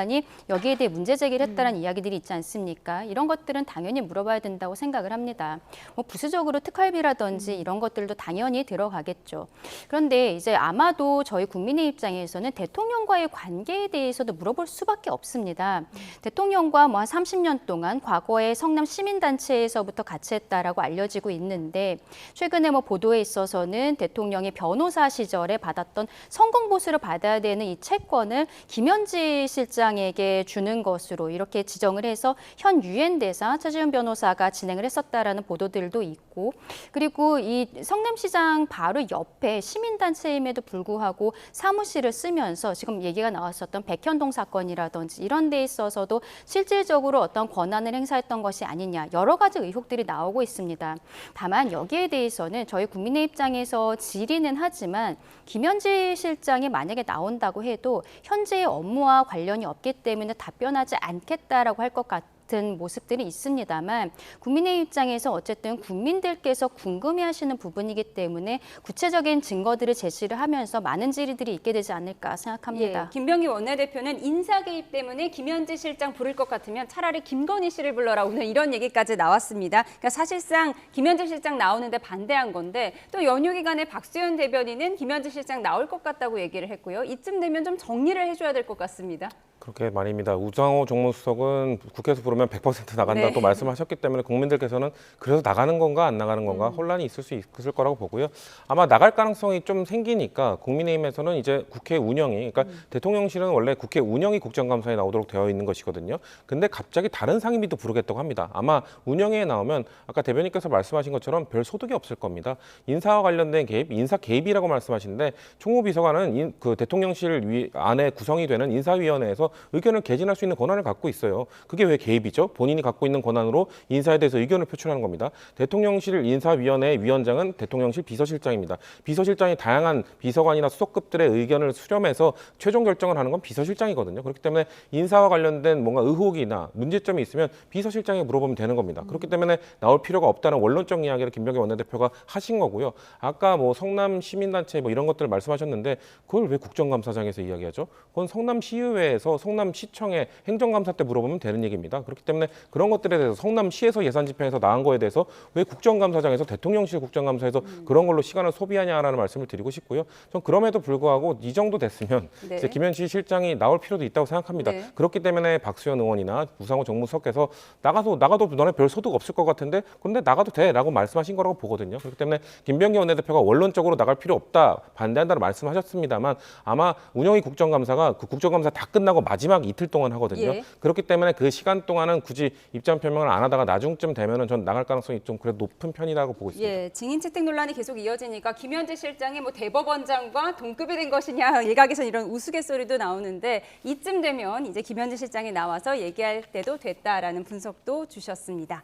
여기에 대해 문제 제기를 했다는 이야기들이 있지 않습니까? 이런 것들은 당연히 물어봐야 된다고 생각을 합니다. 뭐 부수적으로 특활비라든지 이런 것들도 당연히 들어가겠죠. 그런데 이제 아마도 저희 국민의 입장에서는 대통령과의 관계에 대해서도 물어볼 수밖에 없습니다. 대통령과 뭐 한 30년 동안 과거에 성남 시민단체에서부터 같이 했다라고 알려지고 있는데 최근에 뭐 보도에 있어서는 대통령이 변호사 시절에 받았던 성공보수를 받아야 되는 이 채권을 김현지 실장에게 주는 것으로 이렇게 지정을 해서 현 유엔 대사 최지훈 변호사가 진행을 했었다라는 보도들도 있고 그리고 이 성남시장 바로 옆에 시민단체임에도 불구하고 사무실을 쓰면서 지금 얘기가 나왔었던 백현동 사건이라든지 이런 데 있어서도 실질적으로 어떤 권한을 행사했던 것이 아니냐 여러 가지 의혹들이 나오고 있습니다. 다만 여기에 대해서는 저희 국민의 입장에서 질의는 하지만 김현지 실장이 만약에 나온다고 해도 현재의 업무와 관련이 없기 때문에 답변하지 않겠다라고 할 것 같은 모습들이 있습니다만 국민의 입장에서 어쨌든 국민들께서 궁금해하시는 부분이기 때문에 구체적인 증거들을 제시를 하면서 많은 질의들이 있게 되지 않을까 생각합니다. 예, 김병기 원내대표는 인사 개입 때문에 김현지 실장 부를 것 같으면 차라리 김건희 씨를 불러라 오늘 이런 얘기까지 나왔습니다. 그러니까 사실상 김현지 실장 나오는데 반대한 건데 또 연휴 기간에 박수현 대변인은 김현지 실장 나올 것 같다고 얘기를 했고요. 이쯤 되면 좀 정리를 해줘야 될 것 같습니다. 그렇게 말입니다. 우상호 정무수석은 국회에서 부르면 100% 나간다 네. 또 말씀하셨기 때문에 국민들께서는 그래서 나가는 건가 안 나가는 건가 혼란이 있을 수 있을 거라고 보고요. 아마 나갈 가능성이 좀 생기니까 국민의힘에서는 이제 국회 운영이 그러니까 대통령실은 원래 국회 운영이 국정감사에 나오도록 되어 있는 것이거든요. 근데 갑자기 다른 상임위도 부르겠다고 합니다. 아마 운영에 나오면 아까 대변인께서 말씀하신 것처럼 별 소득이 없을 겁니다. 인사와 관련된 개입, 인사 개입이라고 말씀하시는데 총무비서관은 그 대통령실 안에 구성이 되는 인사위원회에서 의견을 개진할 수 있는 권한을 갖고 있어요. 그게 왜 개입이죠? 본인이 갖고 있는 권한으로 인사에 대해서 의견을 표출하는 겁니다. 대통령실 인사위원회 위원장은 대통령실 비서실장입니다. 비서실장이 다양한 비서관이나 수석급들의 의견을 수렴해서 최종 결정을 하는 건 비서실장이거든요. 그렇기 때문에 인사와 관련된 뭔가 의혹이나 문제점이 있으면 비서실장에 물어보면 되는 겁니다. 그렇기 때문에 나올 필요가 없다는 원론적 이야기를 김병기 원내대표가 하신 거고요. 아까 뭐 성남 시민단체 뭐 이런 것들을 말씀하셨는데 그걸 왜 국정감사장에서 이야기하죠? 그건 성남시의회에서 성남시청의 행정감사 때 물어보면 되는 얘기입니다. 그렇기 때문에 그런 것들에 대해서 성남시에서 예산 집행해서 나온 거에 대해서 왜 국정감사장에서 대통령실 국정감사에서 그런 걸로 시간을 소비하냐라는 말씀을 드리고 싶고요. 전 그럼에도 불구하고 이 정도 됐으면 네. 이제 김현지 실장이 나올 필요도 있다고 생각합니다. 네. 그렇기 때문에 박수현 의원이나 우상호 정무수석께서 나가도 너네 별 소득 없을 것 같은데 그런데 나가도 돼라고 말씀하신 거라고 보거든요. 그렇기 때문에 김병기 원내대표가 원론적으로 나갈 필요 없다, 반대한다는 말씀하셨습니다만 아마 운영위 국정감사가 그 국정감사 다 끝나고 마지막 이틀 동안 하거든요. 예. 그렇기 때문에 그 시간 동안은 굳이 입장 표명을 안 하다가 나중쯤 되면은 전 나갈 가능성이 좀 그래도 높은 편이라고 보고 있습니다. 예, 증인 채택 논란이 계속 이어지니까 김현지 실장이 뭐 대법원장과 동급이 된 것이냐 일각에서 이런 우스갯소리도 나오는데 이쯤 되면 이제 김현지 실장이 나와서 얘기할 때도 됐다라는 분석도 주셨습니다.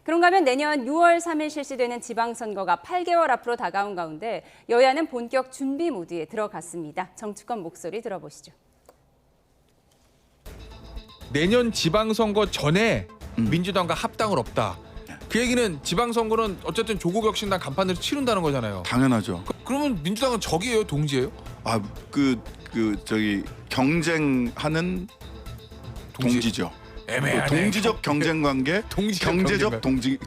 그런가 하면 내년 6월 3일 실시되는 지방선거가 8개월 앞으로 다가온 가운데 여야는 본격 준비 모드에 들어갔습니다. 정치권 목소리 들어보시죠. 내년 지방선거 전에 민주당과 합당을 없다. 그 얘기는 지방선거는 어쨌든 조국혁신당 간판으로 치른다는 거잖아요. 당연하죠. 그러면 민주당은 적이에요, 동지예요? 저기 경쟁하는 동지죠. 애매하네. 동지적 경쟁 관계, 경제적 동지,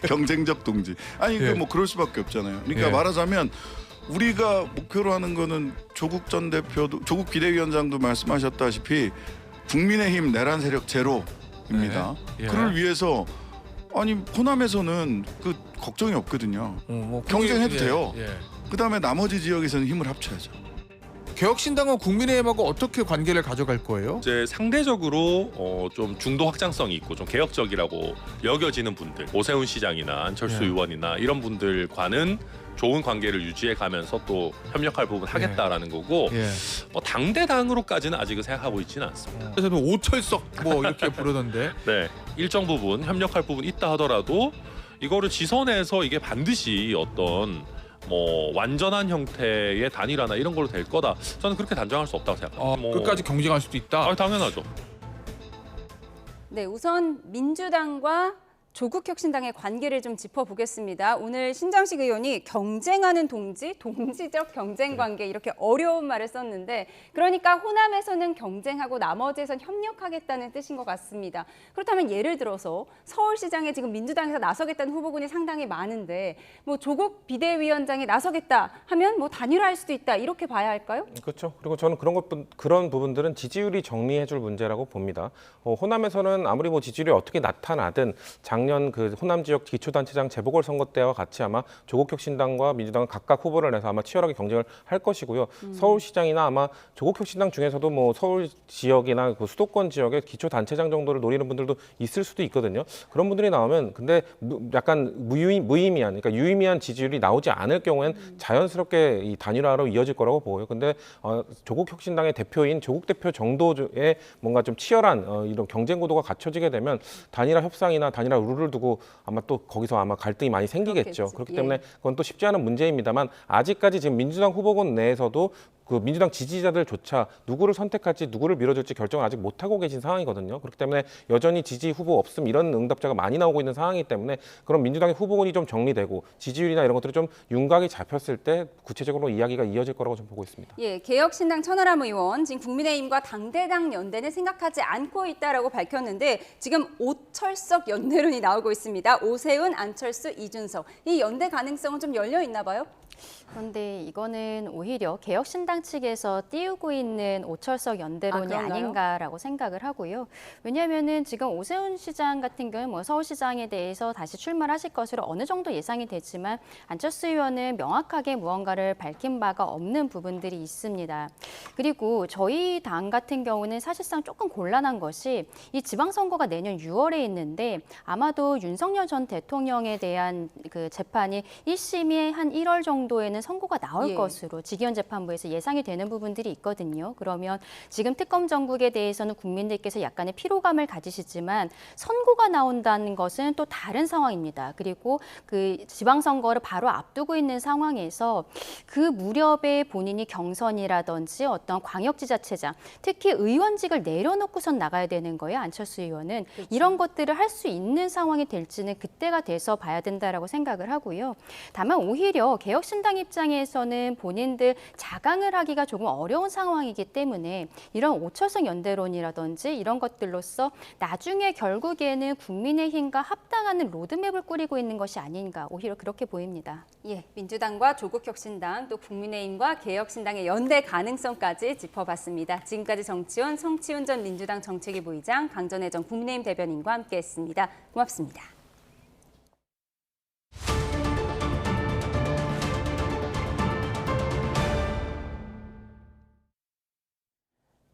경쟁적 동지. 아니 예. 뭐 그럴 수밖에 없잖아요. 그러니까 예. 말하자면 우리가 목표로 하는 거는 조국 전 대표도, 조국 비대위원장도 말씀하셨다시피 국민의힘 내란 세력 제로입니다. 예. 그를 위해서 아니 호남에서는 그 걱정이 없거든요. 뭐 경쟁해도 돼요. 예. 그다음에 나머지 지역에서는 힘을 합쳐야죠. 개혁신당은 국민의힘하고 어떻게 관계를 가져갈 거예요? 이제 상대적으로 좀 중도 확장성이 있고 좀 개혁적이라고 여겨지는 분들, 오세훈 시장이나 안철수 예. 의원이나 이런 분들과는 좋은 관계를 유지해 가면서 또 협력할 부분 하겠다라는 거고 예. 당대당으로까지는 아직은 생각하고 있지는 않습니다. 그래서 오철석 뭐 이렇게 부르던데. 네, 일정 부분 협력할 부분 있다 하더라도 이거를 지선해서 이게 반드시 어떤 뭐 완전한 형태의 단일화나 이런 걸로 될 거다. 저는 그렇게 단정할 수 없다고 생각합니다. 끝까지 경쟁할 수도 있다. 당연하죠. 네, 우선 민주당과 조국혁신당의 관계를 좀 짚어보겠습니다. 오늘 신장식 의원이 경쟁하는 동지, 동지적 경쟁 관계 이렇게 어려운 말을 썼는데 그러니까 호남에서는 경쟁하고 나머지에선 협력하겠다는 뜻인 것 같습니다. 그렇다면 예를 들어서 서울시장에 지금 민주당에서 나서겠다는 후보군이 상당히 많은데 뭐 조국 비대위원장이 나서겠다 하면 뭐 단일화할 수도 있다 이렇게 봐야 할까요? 그렇죠. 그리고 저는 그런 부분들은 지지율이 정리해줄 문제라고 봅니다. 호남에서는 아무리 뭐 지지율이 어떻게 나타나든 작년 그 호남 지역 기초단체장 재보궐선거 때와 같이 아마 조국혁신당과 민주당은 각각 후보를 내서 아마 치열하게 경쟁을 할 것이고요. 서울시장이나 아마 조국혁신당 중에서도 뭐 서울 지역이나 그 수도권 지역의 기초단체장 정도를 노리는 분들도 있을 수도 있거든요. 그런 분들이 나오면 근데 약간 무의미한, 그러니까 유의미한 지지율이 나오지 않을 경우엔 자연스럽게 이 단일화로 이어질 거라고 보고요. 근데 조국혁신당의 대표인 조국 대표 정도의 뭔가 좀 치열한 이런 경쟁 구도가 갖춰지게 되면 단일화 협상이나 단일화 룰을 두고 아마 또 거기서 아마 갈등이 많이 생기겠죠. 그렇기 때문에 그건 또 쉽지 않은 문제입니다만 아직까지 지금 민주당 후보군 내에서도 그 민주당 지지자들조차 누구를 선택할지 누구를 밀어줄지 결정을 아직 못하고 계신 상황이거든요. 그렇기 때문에 여전히 지지 후보 없음 이런 응답자가 많이 나오고 있는 상황이기 때문에 그런 민주당의 후보군이 좀 정리되고 지지율이나 이런 것들이 좀 윤곽이 잡혔을 때 구체적으로 이야기가 이어질 거라고 좀 보고 있습니다. 예, 개혁신당 천하람 의원 지금 국민의힘과 당대당 연대는 생각하지 않고 있다라고 밝혔는데 지금 오철석 연대론이 나오고 있습니다. 오세훈, 안철수, 이준석 이 연대 가능성은 좀 열려 있나 봐요? 그런데 이거는 오히려 개혁신당 측에서 띄우고 있는 오철석 연대론이 아닌가라고 생각을 하고요. 왜냐하면은 지금 오세훈 시장 같은 경우는 뭐 서울시장에 대해서 다시 출마를 하실 것으로 어느 정도 예상이 되지만 안철수 의원은 명확하게 무언가를 밝힌 바가 없는 부분들이 있습니다. 그리고 저희 당 같은 경우는 사실상 조금 곤란한 것이 이 지방선거가 내년 6월에 있는데 아마도 윤석열 전 대통령에 대한 그 재판이 1심이 한 1월 정도에는 선고가 나올 것으로 직위원 재판부에서 예상이 되는 부분들이 있거든요. 그러면 지금 특검 정국에 대해서는 국민들께서 약간의 피로감을 가지시지만 선고가 나온다는 것은 또 다른 상황입니다. 그리고 그 지방선거를 바로 앞두고 있는 상황에서 그 무렵에 본인이 경선이라든지 어떤 광역지자체장, 특히 의원직을 내려놓고선 나가야 되는 거예요. 안철수 의원은. 그렇죠. 이런 것들을 할 수 있는 상황이 될지는 그때가 돼서 봐야 된다라고 생각을 하고요. 다만 오히려 개혁신당 입장에서는 본인들 자강을 하기가 조금 어려운 상황이기 때문에 이런 오철석 연대론이라든지 이런 것들로서 나중에 결국에는 국민의힘과 합당하는 로드맵을 꾸리고 있는 것이 아닌가 오히려 그렇게 보입니다. 예, 민주당과 조국혁신당 또 국민의힘과 개혁신당의 연대 가능성까지 짚어봤습니다. 지금까지 정치원 성치훈 전 민주당 정책위 부의장, 강전혜 전 국민의힘 대변인과 함께했습니다. 고맙습니다.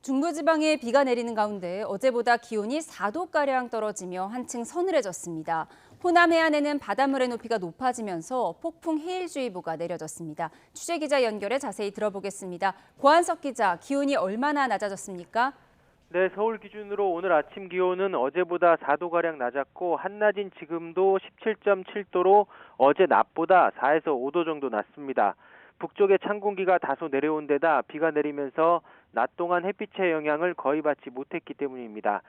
중부지방에 비가 내리는 가운데 어제보다 기온이 4도가량 떨어지며 한층 서늘해졌습니다. 호남 해안에는 바닷물의 높이가 높아지면서 폭풍 해일주의보가 내려졌습니다. 취재기자 연결해 자세히 들어보겠습니다. 고한석 기자, 기온이 얼마나 낮아졌습니까? 네, 서울 기준으로 오늘 아침 기온은 어제보다 4도가량 낮았고 한낮인 지금도 17.7도로 어제 낮보다 4에서 5도 정도 낮습니다. 북쪽에 찬 공기가 다소 내려온 데다 비가 내리면서 낮 동안 햇빛의 영향을 거의 받지 못했기 때문입니다.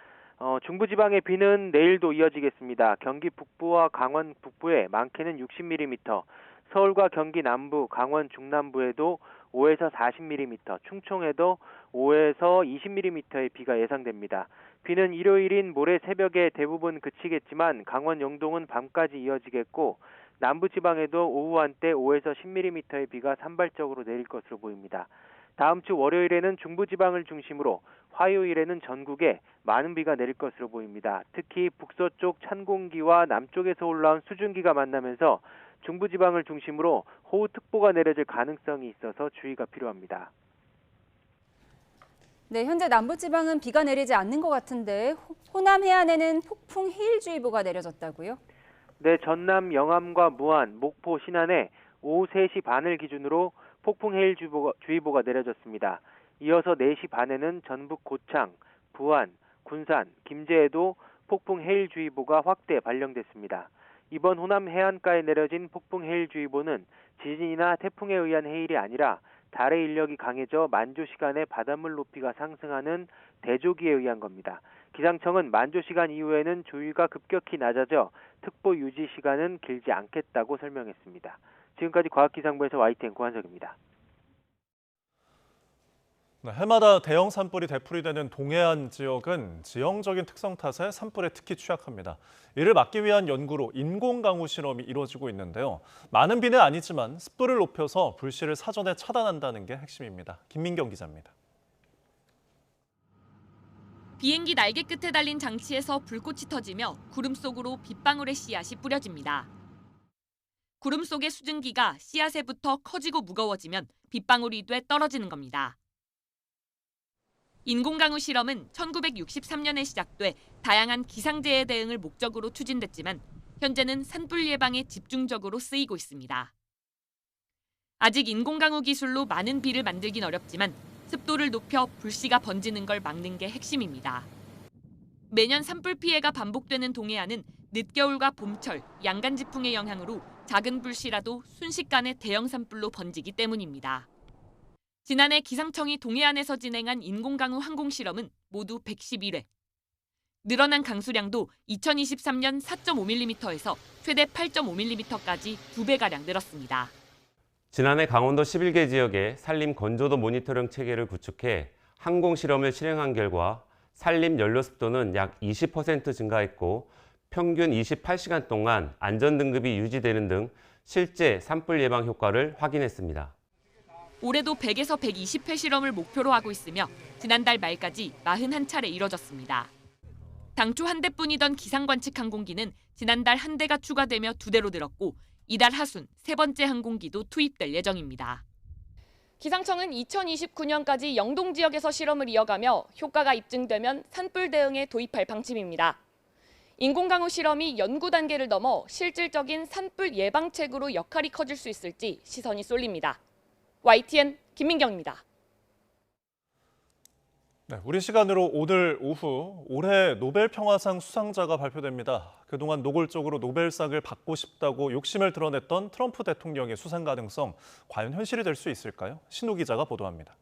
중부지방의 비는 내일도 이어지겠습니다. 경기 북부와 강원 북부에 많게는 60mm, 서울과 경기 남부, 강원 중남부에도 5에서 40mm, 충청에도 5에서 20mm의 비가 예상됩니다. 비는 일요일인 모레 새벽에 대부분 그치겠지만 강원 영동은 밤까지 이어지겠고 남부지방에도 오후 한때 5에서 10mm의 비가 산발적으로 내릴 것으로 보입니다. 다음 주 월요일에는 중부지방을 중심으로 화요일에는 전국에 많은 비가 내릴 것으로 보입니다. 특히 북서쪽 찬 공기와 남쪽에서 올라온 수증기가 만나면서 중부지방을 중심으로 호우특보가 내려질 가능성이 있어서 주의가 필요합니다. 네, 현재 남부지방은 비가 내리지 않는 것 같은데 호남 해안에는 폭풍 해일주의보가 내려졌다고요? 네, 전남 영암과 무안, 목포, 신안에 오후 3시 반을 기준으로 폭풍 해일주의보가 내려졌습니다. 이어서 4시 반에는 전북 고창, 부안, 군산, 김제에도 폭풍 해일주의보가 확대 발령됐습니다. 이번 호남 해안가에 내려진 폭풍 해일주의보는 지진이나 태풍에 의한 해일이 아니라 달의 인력이 강해져 만조 시간에 바닷물 높이가 상승하는 대조기에 의한 겁니다. 기상청은 만조 시간 이후에는 조위가 급격히 낮아져 특보 유지 시간은 길지 않겠다고 설명했습니다. 지금까지 과학기상부에서 YTN 고한석입니다. 해마다 대형 산불이 되풀이되는 동해안 지역은 지형적인 특성 탓에 산불에 특히 취약합니다. 이를 막기 위한 연구로 인공강우 실험이 이루어지고 있는데요. 많은 비는 아니지만 습도를 높여서 불씨를 사전에 차단한다는 게 핵심입니다. 김민경 기자입니다. 비행기 날개 끝에 달린 장치에서 불꽃이 터지며 구름 속으로 빗방울의 씨앗이 뿌려집니다. 구름 속의 수증기가 씨앗에부터 커지고 무거워지면 빗방울이 돼 떨어지는 겁니다. 인공강우 실험은 1963년에 시작돼 다양한 기상재해 대응을 목적으로 추진됐지만 현재는 산불 예방에 집중적으로 쓰이고 있습니다. 아직 인공강우 기술로 많은 비를 만들긴 어렵지만 습도를 높여 불씨가 번지는 걸 막는 게 핵심입니다. 매년 산불 피해가 반복되는 동해안은 늦겨울과 봄철, 양간지풍의 영향으로 작은 불씨라도 순식간에 대형 산불로 번지기 때문입니다. 지난해 기상청이 동해안에서 진행한 인공강우 항공실험은 모두 111회. 늘어난 강수량도 2023년 4.5mm에서 최대 8.5mm까지 2배가량 늘었습니다. 지난해 강원도 11개 지역에 산림 건조도 모니터링 체계를 구축해 항공실험을 실행한 결과 산림 연료 습도는 약 20% 증가했고 평균 28시간 동안 안전등급이 유지되는 등 실제 산불 예방 효과를 확인했습니다. 올해도 100에서 120회 실험을 목표로 하고 있으며 지난달 말까지 41차례 이뤄졌습니다. 당초 한 대뿐이던 기상관측 항공기는 지난달 한 대가 추가되며 2대로 늘었고 이달 하순 3번째 항공기도 투입될 예정입니다. 기상청은 2029년까지 영동 지역에서 실험을 이어가며 효과가 입증되면 산불 대응에 도입할 방침입니다. 인공강우 실험이 연구 단계를 넘어 실질적인 산불 예방책으로 역할이 커질 수 있을지 시선이 쏠립니다. YTN 김민경입니다. 네, 우리 시간으로 오늘 오후 올해 노벨 평화상 수상자가 발표됩니다. 그동안 노골적으로 노벨상을 받고 싶다고 욕심을 드러냈던 트럼프 대통령의 수상 가능성 과연 현실이 될 수 있을까요? 신우 기자가 보도합니다.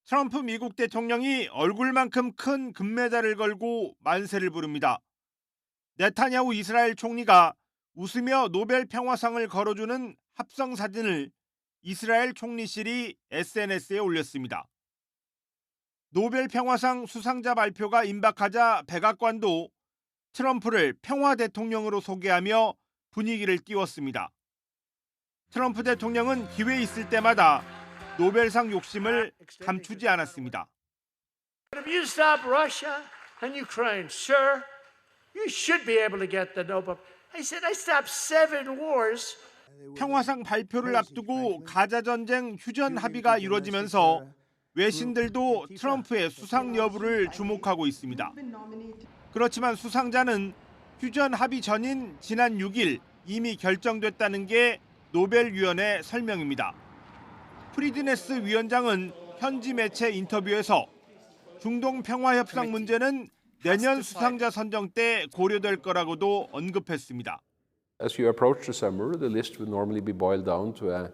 트럼프 미국 대통령이 얼굴만큼 큰 금메달을 걸고 만세를 부릅니다. 네타냐후 이스라엘 총리가 웃으며 노벨 평화상을 걸어주는 합성 사진을 이스라엘 총리실이 SNS에 올렸습니다. 노벨 평화상 수상자 발표가 임박하자 백악관도 트럼프를 평화 대통령으로 소개하며 분위기를 띄웠습니다. 트럼프 대통령은 기회 있을 때마다 노벨상 욕심을 감추지 않았습니다. If you stop Russia and Ukraine, sir, you should be able to get the Nobel. I said I stopped 7 wars. 평화상 발표를 앞두고 가자 전쟁 휴전 합의가 이루어지면서 외신들도 트럼프의 수상 여부를 주목하고 있습니다. 그렇지만 수상자는 휴전 합의 전인 지난 6일 이미 결정됐다는 게 노벨위원회 설명입니다. 프리드네스 위원장은 현지 매체 인터뷰에서 중동 평화협상 문제는 내년 수상자 선정 때 고려될 거라고도 언급했습니다. As you approach the summer, the list would normally be boiled down to a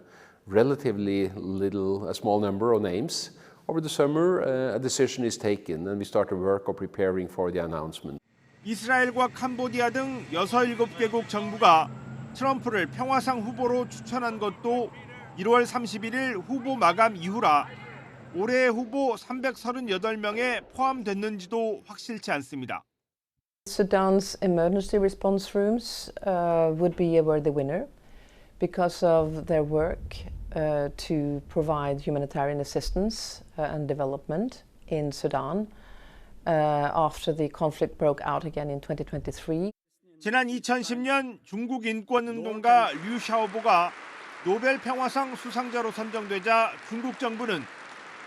relatively a small number of names. Over the summer, a decision is taken and we start the work of preparing for the announcement. 이스라엘과 캄보디아 등 6, 7개국 정부가 트럼프를 평화상 후보로 추천한 것도 1월 31일 후보 마감 이후라 올해의 후보 338명에 포함됐는지도 확실치 않습니다. Sudan's emergency response rooms would be a worthy winner because of their work to provide humanitarian assistance and development in Sudan after the conflict broke out again in 2023. 지난 2010년 중국 인권운동가 류 샤오보가 노벨 평화상 수상자로 선정되자 중국 정부는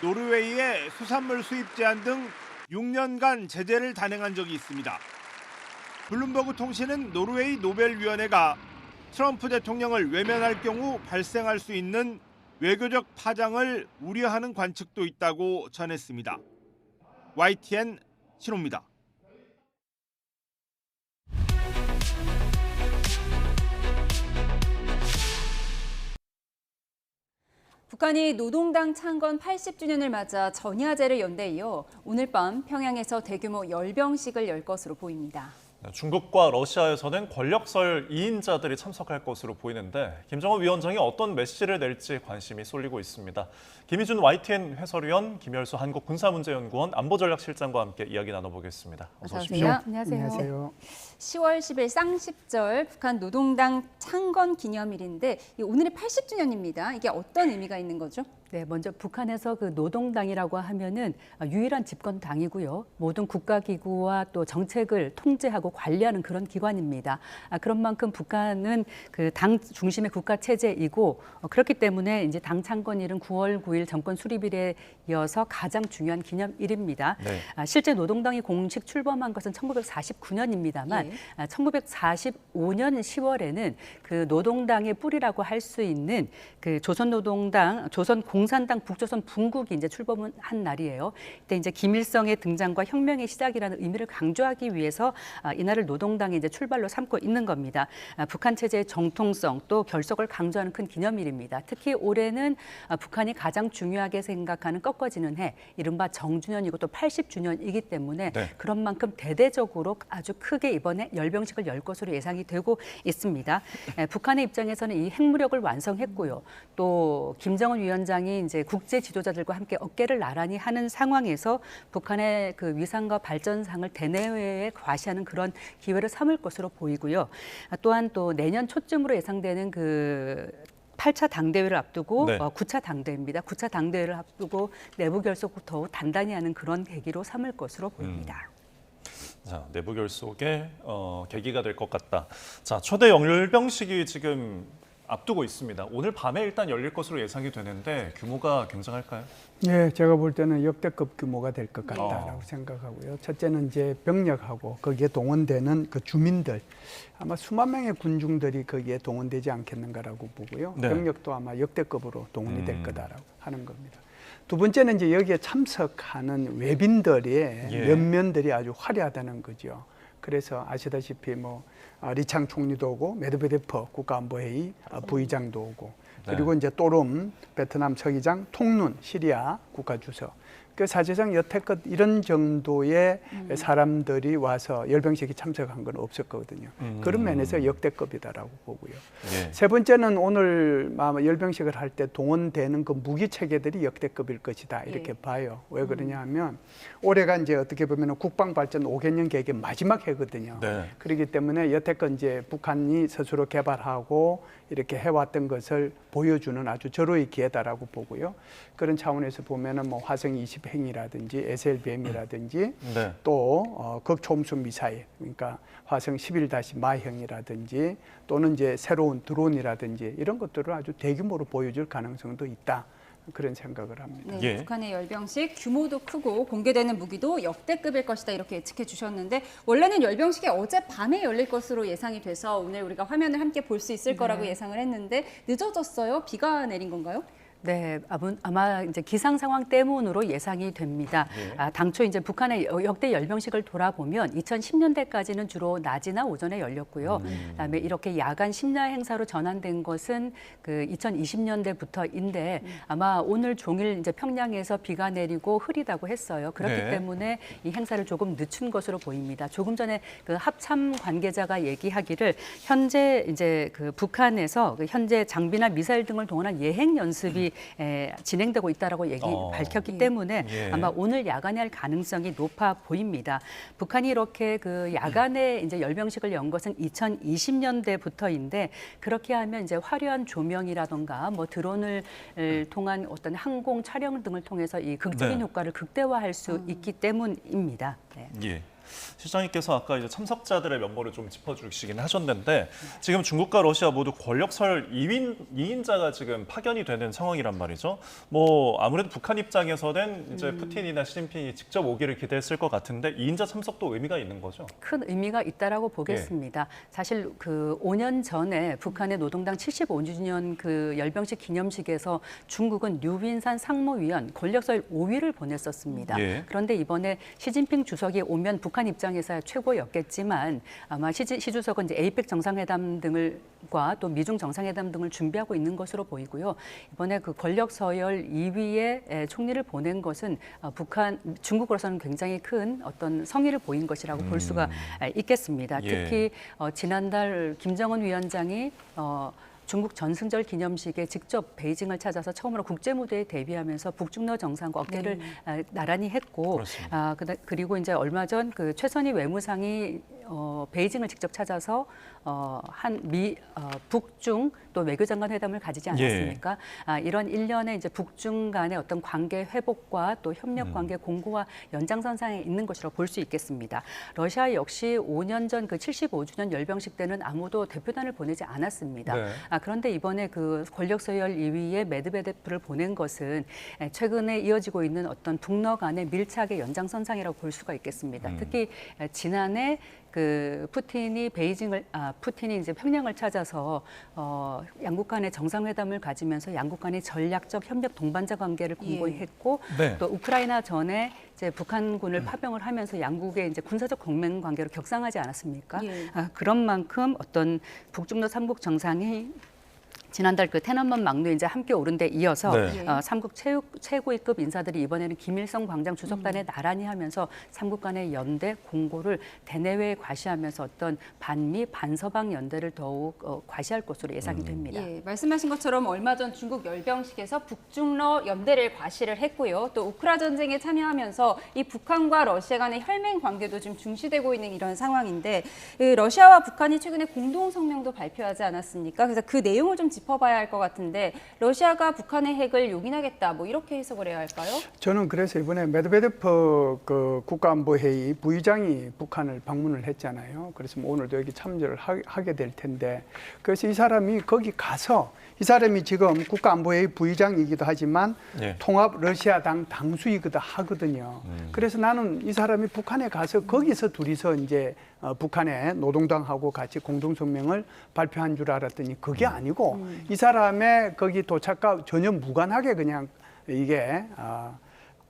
노르웨이의 수산물 수입 제한 등 6년간 제재를 단행한 적이 있습니다. 블룸버그 통신은 노르웨이 노벨위원회가 트럼프 대통령을 외면할 경우 발생할 수 있는 외교적 파장을 우려하는 관측도 있다고 전했습니다. YTN 신호입니다. 북한이 노동당 창건 80주년을 맞아 전야제를 연 데 이어 오늘 밤 평양에서 대규모 열병식을 열 것으로 보입니다. 중국과 러시아에서는 권력설 2인자들이 참석할 것으로 보이는데 김정은 위원장이 어떤 메시지를 낼지 관심이 쏠리고 있습니다. 김희준 YTN 해설위원, 김열수 한국군사문제연구원 안보전략실장과 함께 이야기 나눠보겠습니다. 어서 오십시오. 안녕하세요. 10월 10일 쌍십절 북한 노동당 창건 기념일인데 오늘이 80주년입니다. 이게 어떤 의미가 있는 거죠? 네, 먼저 북한에서 그 노동당이라고 하면은 유일한 집권당이고요. 모든 국가기구와 또 정책을 통제하고 관리하는 그런 기관입니다. 그런 만큼 북한은 그 당 중심의 국가 체제이고 그렇기 때문에 이제 당 창건일은 9월 9일 정권 수립일에 이어서 가장 중요한 기념일입니다. 네. 실제 노동당이 공식 출범한 것은 1949년입니다만 1945년 10월에는 그 노동당의 뿌리라고 할 수 있는 그 조선노동당, 조선공산당 북조선 분국이 이제 출범한 날이에요. 그때 이제 김일성의 등장과 혁명의 시작이라는 의미를 강조하기 위해서 이날을 노동당의 이제 출발로 삼고 있는 겁니다. 북한 체제의 정통성 또 결속을 강조하는 큰 기념일입니다. 특히 올해는 북한이 가장 중요하게 생각하는 꺾어지는 해, 이른바 정주년이고 또 80주년이기 때문에 네. 그런 만큼 대대적으로 아주 크게 이번에 열병식을 열 것으로 예상이 되고 있습니다. 북한의 입장에서는 이 핵무력을 완성했고요. 또 김정은 위원장이 위원장이 이제 국제 지도자들과 함께 어깨를 나란히 하는 상황에서 북한의 그 위상과 발전상을 대내외에 과시하는 그런 기회를 삼을 것으로 보이고요. 또한 또 내년 초쯤으로 예상되는 그 8차 당대회를 앞두고 네. 9차 당대회입니다. 9차 당대회를 앞두고 내부 결속을 더욱 단단히 하는 그런 계기로 삼을 것으로 보입니다. 자, 내부 결속의 계기가 될 것 같다. 자, 초대 열병식이 지금 앞두고 있습니다. 오늘 밤에 일단 열릴 것으로 예상이 되는데 규모가 굉장할까요? 네, 제가 볼 때는 역대급 규모가 될 것 같다라고 생각하고요. 첫째는 이제 병력하고 거기에 동원되는 그 주민들, 아마 수만 명의 군중들이 거기에 동원되지 않겠는가라고 보고요. 네. 병력도 아마 역대급으로 동원이 될 거다라고 하는 겁니다. 두 번째는 이제 여기에 참석하는 외빈들의 면면들이 아주 화려하다는 거죠. 그래서 아시다시피 뭐 리창 총리도 오고 메드베데프 국가안보회의 부의장도 오고 그리고 이제 또름 베트남 서기장, 통룬 시리아 국가주석. 그 사실상 여태껏 이런 정도의 사람들이 와서 열병식에 참석한 건 없을 거거든요. 그런 면에서 역대급이다라고 보고요. 세 번째는 오늘 열병식을 할 때 동원되는 그 무기 체계들이 역대급일 것이다 이렇게 봐요. 왜 그러냐 하면 올해가 이제 어떻게 보면 국방 발전 5개년 계획의 마지막 해거든요. 그렇기 때문에 여태껏 이제 북한이 스스로 개발하고 이렇게 해왔던 것을 보여주는 아주 절호의 기회다라고 보고요. 그런 차원에서 보면은 뭐 화성 20 행이라든지 SLBM이라든지 또 극초음속 미사일, 그러니까 화성 11-마형이라든지 또는 이제 새로운 드론이라든지 이런 것들을 아주 대규모로 보여줄 가능성도 있다. 그런 생각을 합니다. 네, 북한의 열병식 규모도 크고 공개되는 무기도 역대급일 것이다 이렇게 예측해 주셨는데 원래는 열병식이 어젯밤에 열릴 것으로 예상이 돼서 오늘 우리가 화면을 함께 볼 수 있을 거라고 예상을 했는데 늦어졌어요? 비가 내린 건가요? 네, 아마 이제 기상 상황 때문으로 예상이 됩니다. 당초 이제 북한의 역대 열병식을 돌아보면 2010년대까지는 주로 낮이나 오전에 열렸고요. 그다음에 이렇게 야간 심야 행사로 전환된 것은 그 2020년대부터인데 아마 오늘 종일 이제 평양에서 비가 내리고 흐리다고 했어요. 그렇기 때문에 이 행사를 조금 늦춘 것으로 보입니다. 조금 전에 그 합참 관계자가 얘기하기를 현재 이제 그 북한에서 그 현재 장비나 미사일 등을 동원한 예행 연습이 진행되고 있다라고 밝혔기 때문에 아마 오늘 야간에 할 가능성이 높아 보입니다. 북한이 이렇게 그 야간에 이제 열병식을 연 것은 2020년대부터인데 그렇게 하면 이제 화려한 조명이라던가 뭐 드론을 통한 어떤 항공 촬영 등을 통해서 이 극적인 효과를 극대화할 수 있기 때문입니다. 예. 실장님께서 아까 이제 참석자들의 면모를 좀 짚어주시긴 하셨는데 지금 중국과 러시아 모두 권력 서열 2인자가 지금 파견이 되는 상황이란 말이죠. 뭐 아무래도 북한 입장에서는 이제 푸틴이나 시진핑이 직접 오기를 기대했을 것 같은데 2인자 참석도 의미가 있는 거죠? 큰 의미가 있다라고 보겠습니다. 사실 그 5년 전에 북한의 노동당 75주년 그 열병식 기념식에서 중국은 류빈산 상무위원 권력 서열 5위를 보냈었습니다. 그런데 이번에 시진핑 주석이 오면 북한 입장에서야 최고였겠지만 아마 시 주석은 이제 에이펙 정상회담 등을과 또 미중 정상회담 등을 준비하고 있는 것으로 보이고요. 이번에 그 권력 서열 2위의 총리를 보낸 것은 중국으로서는 굉장히 큰 어떤 성의를 보인 것이라고 볼 수가 있겠습니다. 특히 지난달 김정은 위원장이 중국 전승절 기념식에 직접 베이징을 찾아서 처음으로 국제 무대에 데뷔하면서 북중러 정상과 어깨를 나란히 했고, 그리고 이제 얼마 전 그 최선희 외무상이 베이징을 직접 찾아서 북중 또 외교장관 회담을 가지지 않았습니까? 이런 일련의 이제 북중 간의 어떤 관계 회복과 또 협력 관계 공고와 연장선상에 있는 것이라고 볼 수 있겠습니다. 러시아 역시 5년 전 그 75주년 열병식 때는 아무도 대표단을 보내지 않았습니다. 그런데 이번에 그 권력 서열 2위의 메드베데프를 보낸 것은 최근에 이어지고 있는 어떤 북러 간의 밀착의 연장선상이라고 볼 수가 있겠습니다. 특히 지난해 그 푸틴이 이제 평양을 찾아서 양국 간의 정상회담을 가지면서 양국 간의 전략적 협력 동반자 관계를 공고히 했고 또 우크라이나 전에 이제 북한군을 파병을 하면서 양국의 이제 군사적 동맹 관계로 격상하지 않았습니까? 그런 만큼 어떤 북중러 3국 정상이 지난달 그天安문 막루 이제 함께 오른 데 이어서 네. 삼국 최고위급 인사들이 이번에는 김일성 광장 주석단에 나란히 하면서 삼국 간의 연대 공고를 대내외에 과시하면서 어떤 반미 반서방 연대를 더욱 과시할 것으로 예상이 됩니다. 예, 말씀하신 것처럼 얼마 전 중국 열병식에서 북중러 연대를 과시를 했고요. 또 우크라 전쟁에 참여하면서 이 북한과 러시아 간의 혈맹 관계도 좀 중시되고 있는 이런 상황인데 러시아와 북한이 최근에 공동 성명도 발표하지 않았습니까? 그래서 그 내용을 좀 짚어봐야 할 것 같은데 러시아가 북한의 핵을 용인하겠다 뭐 이렇게 해석을 해야 할까요? 저는 그래서 이번에 메드베데프 그 국가안보회의 부의장이 북한을 방문을 했잖아요. 그래서 뭐 오늘도 여기 참여를 하게 될 텐데 그래서 이 사람이 거기 가서 이 사람이 지금 국가안보회의 부의장이기도 하지만 네. 통합 러시아당 당수이기도 하거든요. 그래서 나는 이 사람이 북한에 가서 거기서 둘이서 이제 북한의 노동당하고 같이 공동성명을 발표한 줄 알았더니 그게 아니고 이 사람의 거기 도착과 전혀 무관하게 그냥 이게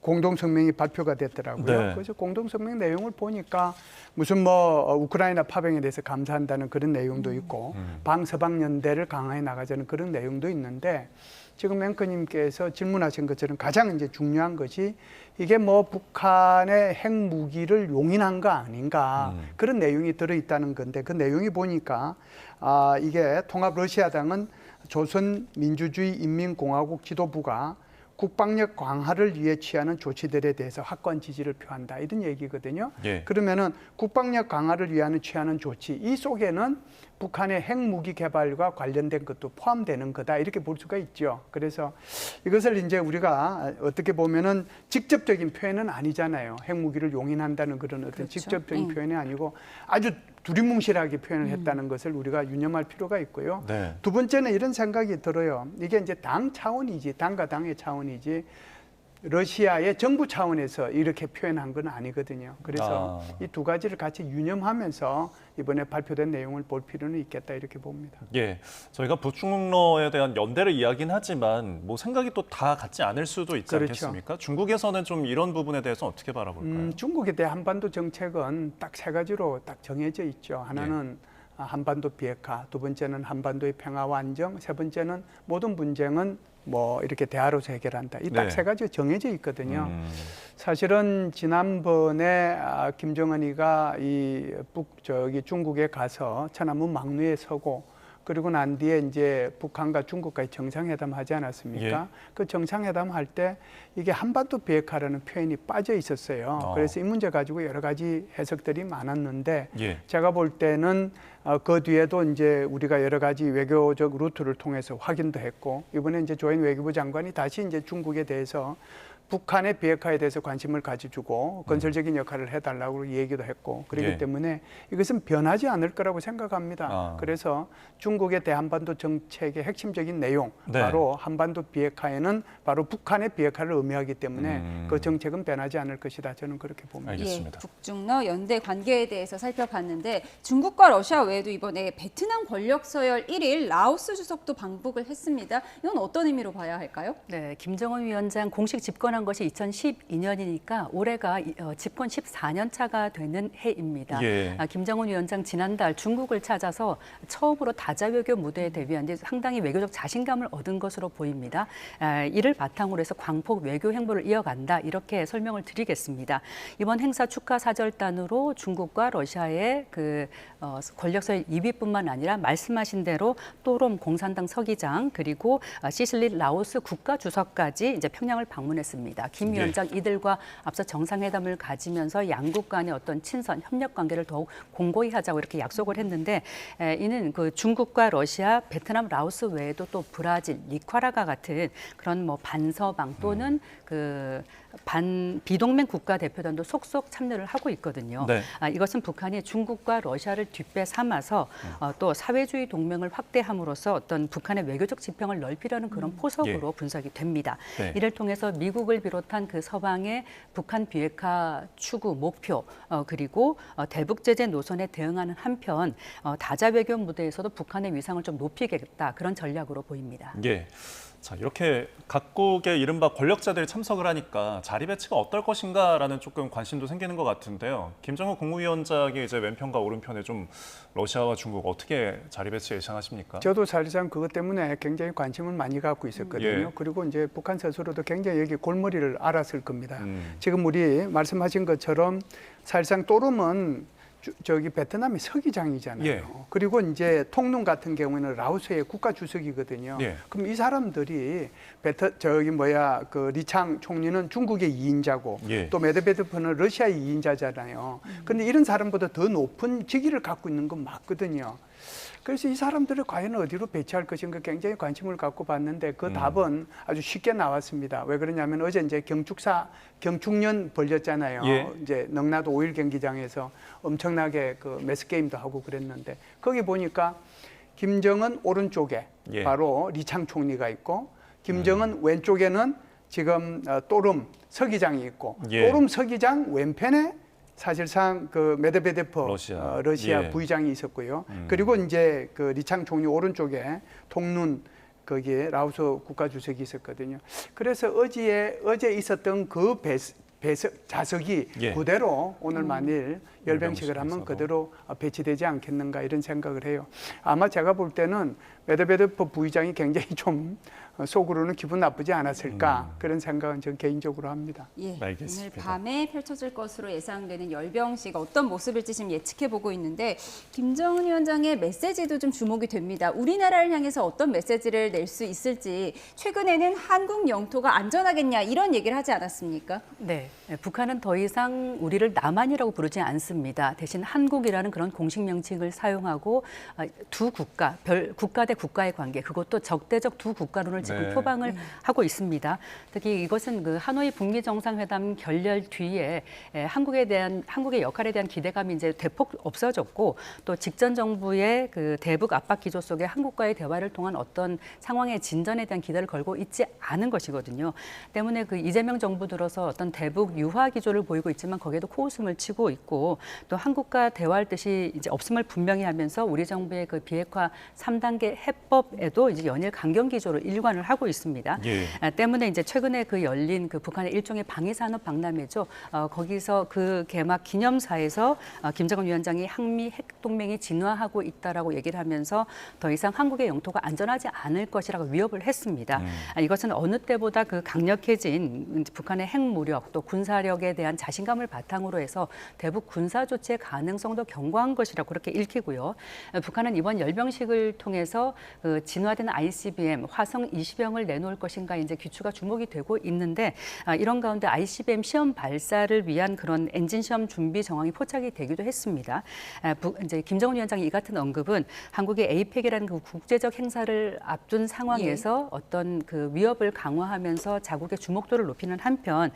공동성명이 발표가 됐더라고요. 네. 그래서 공동성명 내용을 보니까 무슨 뭐 우크라이나 파병에 대해서 감사한다는 그런 내용도 있고 방서방 연대를 강화해 나가자는 그런 내용도 있는데 지금 앵커님께서 질문하신 것처럼 가장 이제 중요한 것이 이게 뭐 북한의 핵무기를 용인한 거 아닌가 그런 내용이 들어있다는 건데 그 내용이 보니까 이게 통합 러시아당은 조선민주주의인민공화국 지도부가 국방력 강화를 위해 취하는 조치들에 대해서 확고한 지지를 표한다 이런 얘기거든요. 예. 그러면은 국방력 강화를 위한 취하는 조치 이 속에는 북한의 핵무기 개발과 관련된 것도 포함되는 거다 이렇게 볼 수가 있죠. 그래서 이것을 이제 우리가 어떻게 보면은 직접적인 표현은 아니잖아요. 핵무기를 용인한다는 그런 어떤 그렇죠. 직접적인 표현이 아니고 아주 두리뭉실하게 표현을 했다는 것을 우리가 유념할 필요가 있고요. 네. 두 번째는 이런 생각이 들어요. 이게 이제 당 차원이지, 당과 당의 차원이지, 러시아의 정부 차원에서 이렇게 표현한 건 아니거든요. 그래서 이 두 가지를 같이 유념하면서 이번에 발표된 내용을 볼 필요는 있겠다 이렇게 봅니다. 예, 저희가 북중러에 대한 연대를 이야기는 하지만 뭐 생각이 또 다 같지 않을 수도 있지 그렇죠. 않겠습니까? 중국에서는 좀 이런 부분에 대해서 어떻게 바라볼까요? 중국에 대한 한반도 정책은 딱 세 가지로 딱 정해져 있죠. 하나는 한반도 비핵화, 두 번째는 한반도의 평화와 안정, 세 번째는 모든 분쟁은 뭐 이렇게 대화로서 해결한다. 이 딱 세 가지가 정해져 있거든요. 사실은 지난번에 김정은이가 이 중국에 가서 천안문 막루에 서고 그리고 난 뒤에 이제 북한과 중국과의 정상회담 하지 않았습니까? 예. 그 정상회담 할 때 이게 한반도 비핵화라는 표현이 빠져 있었어요. 그래서 이 문제 가지고 여러 가지 해석들이 많았는데 예. 제가 볼 때는 그 뒤에도 이제 우리가 여러 가지 외교적 루트를 통해서 확인도 했고 이번에 이제 조인 외교부 장관이 다시 이제 중국에 대해서 북한의 비핵화에 대해서 관심을 가져주고 건설적인 역할을 해달라고 얘기도 했고 그렇기 예. 때문에 이것은 변하지 않을 거라고 생각합니다. 그래서 중국의 대한반도 정책의 핵심적인 내용 네. 바로 한반도 비핵화에는 바로 북한의 비핵화를 의미하기 때문에 그 정책은 변하지 않을 것이다. 저는 그렇게 봅니다. 알겠습니다. 예, 북중러 연대 관계에 대해서 살펴봤는데 중국과 러시아 외에도 이번에 베트남 권력 서열 1일 라오스 주석도 방북을 했습니다. 이건 어떤 의미로 봐야 할까요? 네, 김정은 위원장 공식 집권한 것이 2012년이니까 올해가 집권 14년 차가 되는 해입니다. 예. 김정은 위원장 지난달 중국을 찾아서 처음으로 다자 외교 무대에 데뷔한 데 상당히 외교적 자신감을 얻은 것으로 보입니다. 이를 바탕으로 해서 광폭 외교 행보를 이어간다 이렇게 설명을 드리겠습니다. 이번 행사 축하 사절단으로 중국과 러시아의 그 권력서열 2위뿐만 아니라 말씀하신 대로 또롬 공산당 서기장 그리고 시슬리 라오스 국가주석까지 이제 평양을 방문했습니다. 김 위원장 이들과 앞서 정상회담을 가지면서 양국 간의 어떤 친선 협력 관계를 더욱 공고히 하자고 이렇게 약속을 했는데 이는 그 중국과 러시아, 베트남, 라오스 외에도 또 브라질, 니카라과 같은 그런 뭐 반서방 또는 그 비동맹 국가 대표단도 속속 참여를 하고 있거든요. 네. 이것은 북한이 중국과 러시아를 뒷배 삼아서 또 사회주의 동맹을 확대함으로써 어떤 북한의 외교적 지평을 넓히려는 그런 포석으로 분석이 됩니다. 네. 이를 통해서 미국을 비롯한 그 서방의 북한 비핵화 추구 목표 그리고 대북 제재 노선에 대응하는 한편 다자 외교 무대에서도 북한의 위상을 좀 높이겠다 그런 전략으로 보입니다. 예. 자, 이렇게 각국의 이른바 권력자들이 참석을 하니까 자리 배치가 어떨 것인가라는 조금 관심도 생기는 것 같은데요. 김정은 국무위원장이 이제 왼편과 오른편에 좀 러시아와 중국 어떻게 자리 배치 예상하십니까? 저도 사실상 그것 때문에 굉장히 관심을 많이 갖고 있었거든요. 예. 그리고 이제 북한 스스로도 굉장히 여기 골머리를 앓았을 겁니다. 지금 우리 말씀하신 것처럼 사실상 또름은 저기 베트남의 서기장이잖아요. 예. 그리고 이제 통눈 같은 경우에는 라오스의 국가 주석이거든요. 예. 그럼 이 사람들이 그 리창 총리는 중국의 2인자고 예. 또 메드베데프는 러시아의 2인자잖아요. 그런데 이런 사람보다 더 높은 직위를 갖고 있는 건 맞거든요. 그래서 이 사람들을 과연 어디로 배치할 것인가 굉장히 관심을 갖고 봤는데 그 답은 아주 쉽게 나왔습니다. 왜 그러냐면 어제 이제 경축년 벌렸잖아요. 예. 이제 능라도 5일 경기장에서 엄청나게 그 매스 게임도 하고 그랬는데 거기 보니까 김정은 오른쪽에 예. 바로 리창 총리가 있고 김정은 왼쪽에는 지금 또름 서기장이 있고 예. 또름 서기장 왼편에 사실상 그 메드베데프 러시아 예. 부의장이 있었고요. 그리고 이제 그 리창 총리 오른쪽에 통눈 거기에 라오스 국가주석이 있었거든요. 그래서 어제 있었던 그 자석이 예. 그대로 오늘 만일 열병식을 하면 그대로 배치되지 않겠는가 이런 생각을 해요. 아마 제가 볼 때는 메드베데프 부의장이 굉장히 좀 속으로는 기분 나쁘지 않았을까 그런 생각은 저 개인적으로 합니다. 예, 알겠습니다. 오늘 밤에 펼쳐질 것으로 예상되는 열병식 어떤 모습일지 지금 예측해 보고 있는데 김정은 위원장의 메시지도 좀 주목이 됩니다. 우리나라를 향해서 어떤 메시지를 낼 수 있을지 최근에는 한국 영토가 안전하겠냐 이런 얘기를 하지 않았습니까? 네, 북한은 더 이상 우리를 남한이라고 부르지 않습니다. 대신 한국이라는 그런 공식 명칭을 사용하고 두 국가, 국가 대 국가의 관계, 그것도 적대적 두 국가론을 지금 네. 표방을 하고 있습니다. 특히 이것은 그 하노이 북미 정상회담 결렬 뒤에 한국의 역할에 대한 기대감이 이제 대폭 없어졌고 또 직전 정부의 그 대북 압박 기조 속에 한국과의 대화를 통한 어떤 상황의 진전에 대한 기대를 걸고 있지 않은 것이거든요. 때문에 그 이재명 정부 들어서 어떤 대북 유화 기조를 보이고 있지만 거기에도 코웃음을 치고 있고 또 한국과 대화할 뜻이 이제 없음을 분명히 하면서 우리 정부의 그 비핵화 3단계 해법에도 이제 연일 강경 기조로 일관을 하고 있습니다. 예. 때문에 이제 최근에 그 열린 그 북한의 일종의 방위산업 박람회죠. 거기서 그 개막 기념사에서 김정은 위원장이 한미 핵동맹이 진화하고 있다라고 얘기를 하면서 더 이상 한국의 영토가 안전하지 않을 것이라고 위협을 했습니다. 이것은 어느 때보다 그 강력해진 북한의 핵무력 또 군사력에 대한 자신감을 바탕으로 해서 대북 군사 조치의 가능성도 경고한 것이라고 그렇게 읽히고요. 북한은 이번 열병식을 통해서 그 진화된 ICBM 화성 20형을 내놓을 것인가 이제 귀추가 주목이 되고 있는데 이런 가운데 ICBM 시험 발사를 위한 그런 엔진 시험 준비 정황이 포착이 되기도 했습니다. 이제 김정은 위원장이 이 같은 언급은 한국의 에이펙이라는 그 국제적 행사를 앞둔 상황에서 어떤 그 위협을 강화하면서 자국의 주목도를 높이는 한편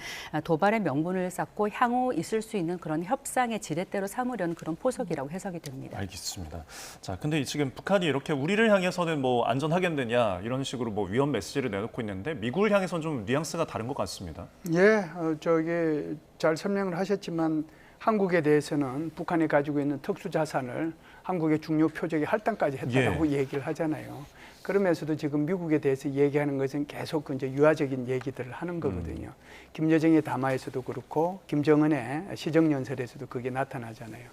도발의 명분을 쌓고 향후 있을 수 있는 그런 협상의 지렛대로 삼으려는 그런 포석이라고 해석이 됩니다. 알겠습니다. 자, 근데 지금 북한이 이렇게 우리를 향해서는 뭐 안전하겠느냐 이런 식으로 뭐 위험 메시지를 내놓고 있는데 미국을 향해서는 좀 뉘앙스가 다른 것 같습니다. 예, 저기 잘 설명을 하셨지만 한국에 대해서는 북한이 가지고 있는 특수 자산을 한국의 중요 표적의 할당까지 했다고 얘기를 하잖아요. 그러면서도 지금 미국에 대해서 얘기하는 것은 계속 이제 유화적인 얘기들을 하는 거거든요. 김여정의 담화에서도 그렇고 김정은의 시정연설에서도 그게 나타나잖아요.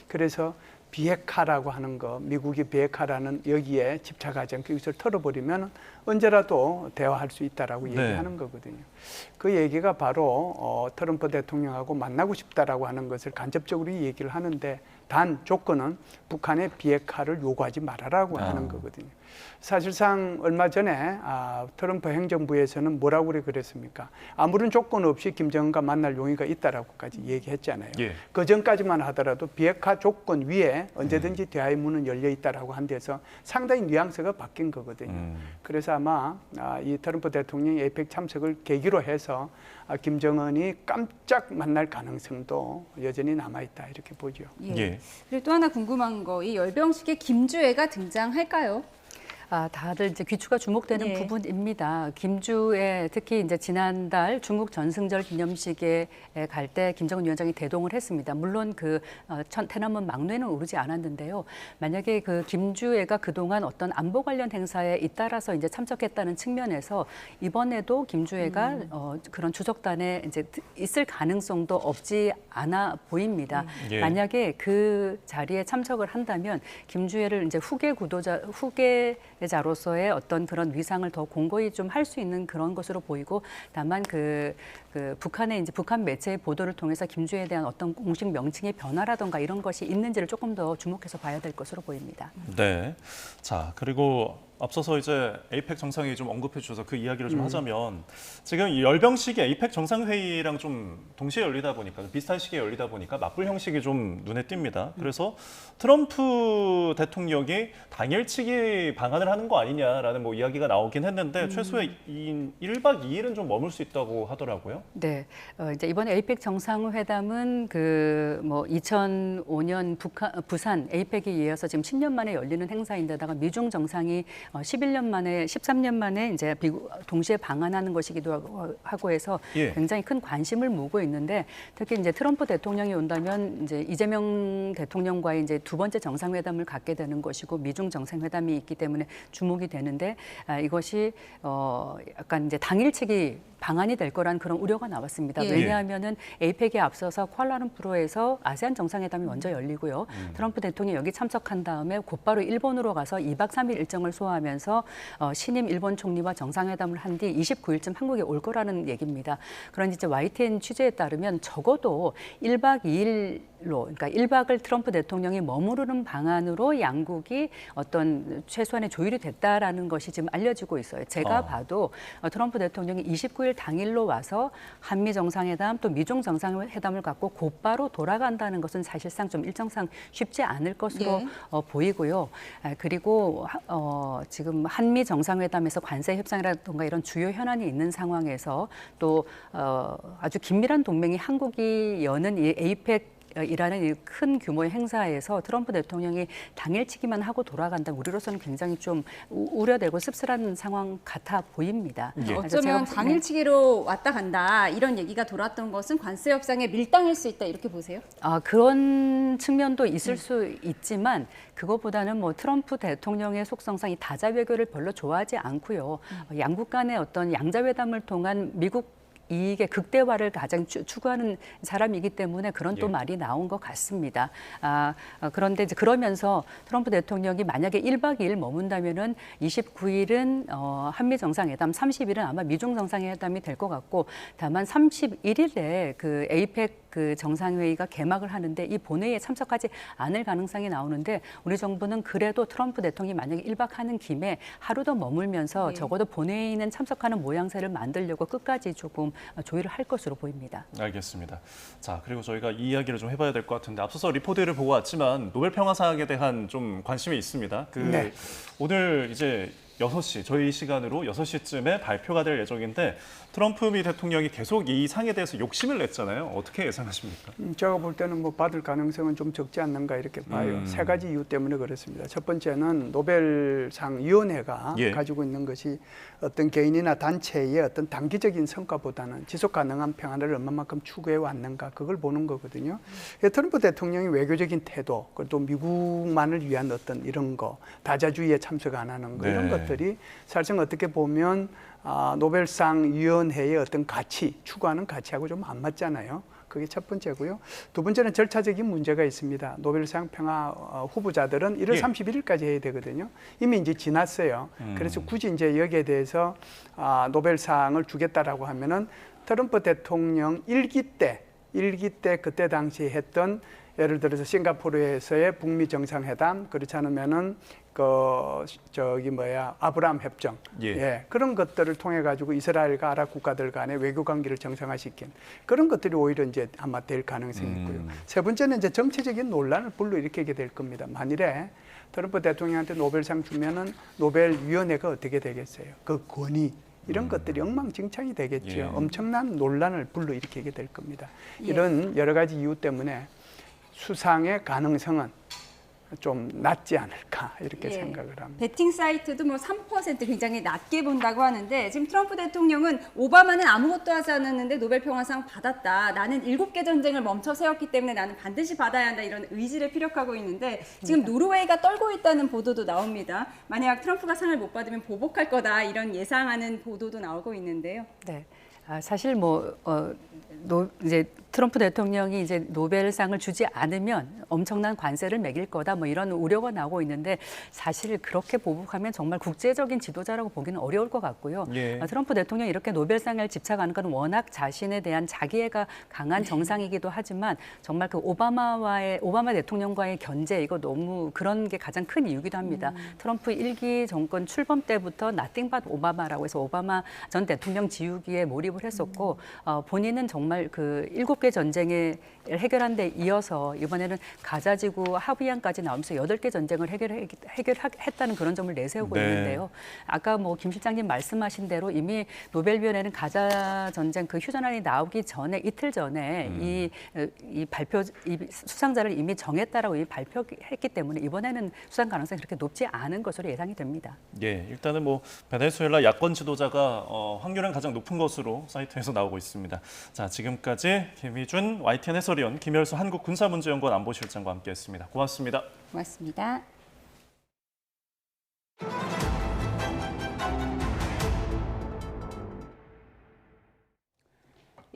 그래서 비핵화라고 하는 거, 미국이 비핵화라는 여기에 집착하지 않고 이것을 털어버리면 언제라도 대화할 수 있다라고 얘기하는 거거든요. 그 얘기가 바로 트럼프 대통령하고 만나고 싶다라고 하는 것을 간접적으로 얘기를 하는데 단 조건은 북한의 비핵화를 요구하지 말아라고 하는 거거든요. 사실상 얼마 전에 트럼프 행정부에서는 뭐라고 그랬습니까? 아무런 조건 없이 김정은과 만날 용의가 있다라고까지 얘기했잖아요. 그 전까지만 하더라도 비핵화 조건 위에 언제든지 대화의 문은 열려 있다라고 한 데서 상당히 뉘앙스가 바뀐 거거든요. 그래서 아마 이 트럼프 대통령이 에이펙 참석을 계기로 해서 김정은이 깜짝 만날 가능성도 여전히 남아있다 이렇게 보죠. 그리고 또 하나 궁금한 거, 이 열병식에 김주애가 등장할까요? 다들 이제 귀추가 주목되는 예. 부분입니다. 김주에 특히 이제 지난달 중국 전승절 기념식에 갈 때 김정은 위원장이 대동을 했습니다. 물론 그天安문 막루에는 오르지 않았는데요. 만약에 그 김주애가 그동안 어떤 안보 관련 행사에 잇따라서 이제 참석했다는 측면에서 이번에도 김주애가 그런 주석단에 이제 있을 가능성도 없지 않아 보입니다. 예. 만약에 그 자리에 참석을 한다면 김주애를 이제 후계자로서의 어떤 그런 위상을 더 공고히 좀 할 수 있는 그런 것으로 보이고, 다만 그 북한의 이제 북한 매체의 보도를 통해서 김주애에 대한 어떤 공식 명칭의 변화라던가 이런 것이 있는지를 조금 더 주목해서 봐야 될 것으로 보입니다. 네. 자, 그리고 앞서서 이제 에이펙 정상회의 좀 언급해 주셔서 그 이야기를 좀 하자면, 지금 이 열병 시기에 에이펙 정상회의랑 좀 동시에 열리다 보니까, 비슷한 시기에 열리다 보니까 맞불 형식이 좀 눈에 띕니다. 그래서 트럼프 대통령이 당일치기 방한을 하는 거 아니냐라는 뭐 이야기가 나오긴 했는데 최소의 1박 2일은 좀 머물 수 있다고 하더라고요. 네, 이제 이번 에이펙 정상회담은 그 뭐 2005년 부산 에이펙에 이어서 지금 10년 만에 열리는 행사인데다가 미중 정상이 11년 만에 13년 만에 이제 동시에 방한하는 것이기도 하고 해서 예. 굉장히 큰 관심을 모으고 있는데, 특히 이제 트럼프 대통령이 온다면 이제 이재명 대통령과의 이제 두 번째 정상회담을 갖게 되는 것이고, 미중 정상회담이 있기 때문에 주목이 되는데, 이것이 약간 이제 당일치기 방한이 될 거란 그런 우려가 나왔습니다. 예. 왜냐하면은 에이펙에 앞서서 쿠알라룸푸르에서 아세안 정상회담이 먼저 열리고요. 트럼프 대통령이 여기 참석한 다음에 곧바로 일본으로 가서 2박 3일 일정을 소화하면서 신임 일본 총리와 정상회담을 한 뒤 29일쯤 한국에 올 거라는 얘기입니다. 그런데 이제 YTN 취재에 따르면 적어도 1박 2일로, 그러니까 1박을 트럼프 대통령이 머무르는 방안으로 양국이 어떤 최소한의 조율이 됐다라는 것이 지금 알려지고 있어요. 제가 봐도 트럼프 대통령이 29일 당일로 와서 한미 정상회담 또 미중 정상회담을 갖고 곧바로 돌아간다는 것은 사실상 좀 일정상 쉽지 않을 것으로 보이고요. 그리고 지금 한미 정상회담에서 관세 협상이라든가 이런 주요 현안이 있는 상황에서 또 아주 긴밀한 동맹이 한국이 여는 이 에이펙 이라는 이 큰 규모의 행사에서 트럼프 대통령이 당일치기만 하고 돌아간다, 우리로서는 굉장히 좀 우려되고 씁쓸한 상황 같아 보입니다. 어쩌면 당일치기로 왔다 간다 이런 얘기가 돌았던 것은 관세 협상의 밀당일 수 있다, 이렇게 보세요? 그런 측면도 있을 수 있지만 그것보다는 뭐 트럼프 대통령의 속성상 이 다자 외교를 별로 좋아하지 않고요. 양국 간의 어떤 양자회담을 통한 미국 이익의 극대화를 가장 추구하는 사람이기 때문에 그런 또 말이 나온 것 같습니다. 그런데 이제 그러면서 트럼프 대통령이 만약에 1박 2일 머문다면은 29일은 한미 정상회담, 30일은 아마 미중 정상회담이 될 것 같고, 다만 31일에 그 에이펙 그 정상회의가 개막을 하는데 이 본회의에 참석하지 않을 가능성이 나오는데, 우리 정부는 그래도 트럼프 대통령이 만약에 1박 하는 김에 하루 더 머물면서 적어도 본회의는 참석하는 모양새를 만들려고 끝까지 조금 조율을 할 것으로 보입니다. 알겠습니다. 자, 그리고 저희가 이 이야기를 좀 해봐야 될 것 같은데, 앞서서 리포트를 보고 왔지만 노벨 평화상에 대한 좀 관심이 있습니다. 오늘 이제 6시, 저희 시간으로 6시쯤에 발표가 될 예정인데, 트럼프 미 대통령이 계속 이 상에 대해서 욕심을 냈잖아요. 어떻게 예상하십니까? 제가 볼 때는 뭐 받을 가능성은 좀 적지 않는가 이렇게 봐요. 세 가지 이유 때문에 그렇습니다. 첫 번째는 노벨상 위원회가 가지고 있는 것이 어떤 개인이나 단체의 어떤 단기적인 성과보다는 지속 가능한 평화를 얼마만큼 추구해 왔는가, 그걸 보는 거거든요. 트럼프 대통령이 외교적인 태도, 또 미국만을 위한 어떤 이런 거, 다자주의에 참석 안 하는 거, 이런 것들이 사실상 어떻게 보면 노벨상 위원회의 어떤 가치, 추구하는 가치하고 좀 안 맞잖아요. 그게 첫 번째고요. 두 번째는 절차적인 문제가 있습니다. 노벨상 평화 후보자들은 1월 31일까지 해야 되거든요. 이미 이제 지났어요. 그래서 굳이 이제 여기에 대해서 노벨상을 주겠다라고 하면은 트럼프 대통령 일기 때 그때 당시 했던, 예를 들어서 싱가포르에서의 북미 정상회담, 그렇지 않으면은 아브라함 협정, 그런 것들을 통해 가지고 이스라엘과 아랍 국가들 간의 외교 관계를 정상화시킨 그런 것들이 오히려 이제 아마 될 가능성이 있고요. 세 번째는 이제 정치적인 논란을 불러일으키게 될 겁니다. 만일에 트럼프 대통령한테 노벨상 주면은 노벨위원회가 어떻게 되겠어요? 그 권위, 이런 것들이 엉망진창이 되겠죠. 엄청난 논란을 불러일으키게 될 겁니다. 이런 여러 가지 이유 때문에 수상의 가능성은 좀 낫지 않을까 이렇게 예. 생각을 합니다. 베팅 사이트도 뭐 3% 굉장히 낮게 본다고 하는데 지금 트럼프 대통령은 오바마는 아무것도 하지 않았는데 노벨 평화상 받았다. 나는 7개 전쟁을 멈춰 세웠기 때문에 나는 반드시 받아야 한다. 이런 의지를 피력하고 있는데 지금 노르웨이가 떨고 있다는 보도도 나옵니다. 만약 트럼프가 상을 못 받으면 보복할 거다. 이런 예상하는 보도도 나오고 있는데요. 네. 사실 이제 트럼프 대통령이 이제 노벨상을 주지 않으면 엄청난 관세를 매길 거다 뭐 이런 우려가 나오고 있는데 사실 그렇게 보복하면 정말 국제적인 지도자라고 보기는 어려울 것 같고요. 예. 트럼프 대통령이 이렇게 노벨상을 집착하는 건 워낙 자신에 대한 자기애가 강한 정상이기도 하지만 정말 그 오바마 대통령과의 견제 이거 너무 그런 게 가장 큰 이유기도 합니다. 트럼프 1기 정권 출범 때부터 nothing but 오바마라고 해서 오바마 전 대통령 지우기에 몰입을 했었고 본인은 정말 그 7개 전쟁을 해결한 데 이어서 이번에는 가자지구 하부이안까지 나오면서 8개 전쟁을 해결했다는 그런 점을 내세우고 네. 있는데요. 아까 김 실장님 말씀하신 대로 이미 노벨위원회는 가자 전쟁 그 휴전안이 나오기 전에 이틀 전에 이 수상자를 이미 정했다라고 이미 발표했기 때문에 이번에는 수상 가능성이 그렇게 높지 않은 것으로 예상이 됩니다. 예, 일단은 베네수엘라 야권 지도자가 확률은 가장 높은 것으로 사이트에서 나오고 있습니다. 자, 지금까지 김희준 YTN 해설위원, 김열수 한국군사문제연구원 안보실장과 함께했습니다. 고맙습니다. 고맙습니다.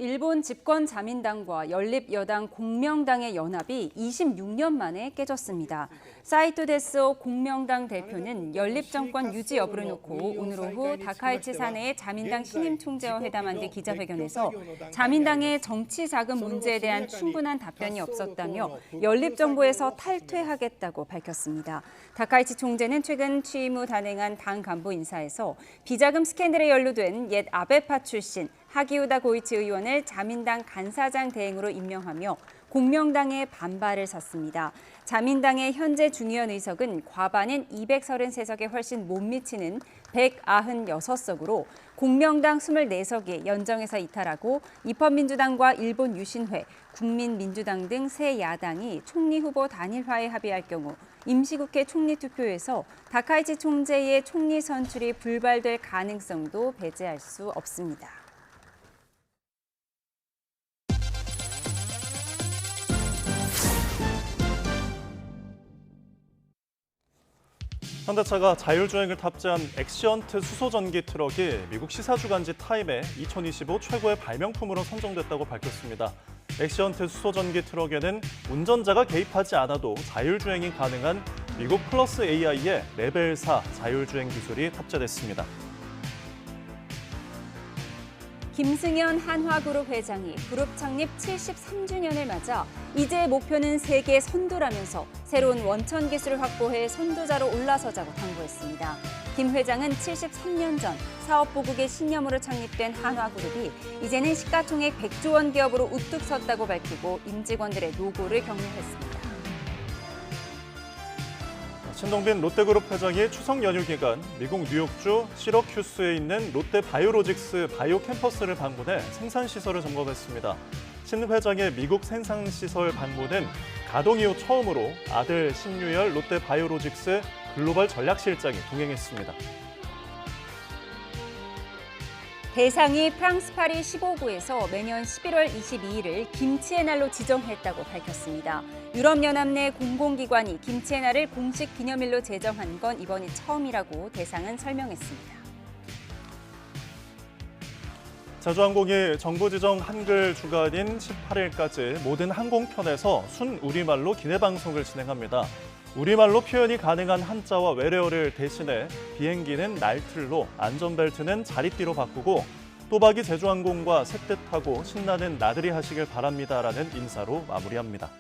일본 집권 자민당과 연립여당 공명당의 연합이 26년 만에 깨졌습니다. 사이토 데스오 공명당 대표는 연립정권 유지 여부를 놓고 오늘 오후 다카이치 사내의 자민당 신임 총재와 회담한 뒤 기자회견에서 자민당의 정치 자금 문제에 대한 충분한 답변이 없었다며 연립정부에서 탈퇴하겠다고 밝혔습니다. 다카이치 총재는 최근 취임 후 단행한 당 간부 인사에서 비자금 스캔들에 연루된 옛 아베파 출신 하기우다 고이치 의원을 자민당 간사장 대행으로 임명하며 공명당의 반발을 샀습니다. 자민당의 현재 중의원 의석은 과반인 233석에 훨씬 못 미치는 196석으로 공명당 24석이 연정에서 이탈하고 입헌민주당과 일본 유신회, 국민민주당 등 세 야당이 총리 후보 단일화에 합의할 경우 임시국회 총리 투표에서 다카이치 총재의 총리 선출이 불발될 가능성도 배제할 수 없습니다. 현대차가 자율주행을 탑재한 엑시언트 수소전기 트럭이 미국 시사주간지 타임의 2025 최고의 발명품으로 선정됐다고 밝혔습니다. 엑시언트 수소전기 트럭에는 운전자가 개입하지 않아도 자율주행이 가능한 미국 플러스 AI의 레벨 4 자율주행 기술이 탑재됐습니다. 김승현 한화그룹 회장이 그룹 창립 73주년을 맞아 이제 목표는 세계 선두라면서 새로운 원천 기술을 확보해 선두자로 올라서자고 당부했습니다. 김 회장은 73년 전 사업 보국의 신념으로 창립된 한화그룹이 이제는 시가총액 100조 원 기업으로 우뚝 섰다고 밝히고 임직원들의 노고를 격려했습니다. 신동빈 롯데그룹 회장이 추석 연휴 기간 미국 뉴욕주 시러큐스에 있는 롯데 바이오로직스 바이오 캠퍼스를 방문해 생산시설을 점검했습니다. 신 회장의 미국 생산시설 방문은 가동 이후 처음으로 아들 신유열 롯데 바이오로직스 글로벌 전략실장이 동행했습니다. 대상이 프랑스 파리 15구에서 매년 11월 22일을 김치의 날로 지정했다고 밝혔습니다. 유럽연합 내 공공기관이 김치의 날을 공식 기념일로 제정한 건 이번이 처음이라고 대상은 설명했습니다. 제주항공이 정부 지정 한글 주간인 18일까지 모든 항공편에서 순 우리말로 기내방송을 진행합니다. 우리말로 표현이 가능한 한자와 외래어를 대신해 비행기는 날틀로, 안전벨트는 자리띠로 바꾸고 또박이 제주항공과 새뜻하고 신나는 나들이 하시길 바랍니다라는 인사로 마무리합니다.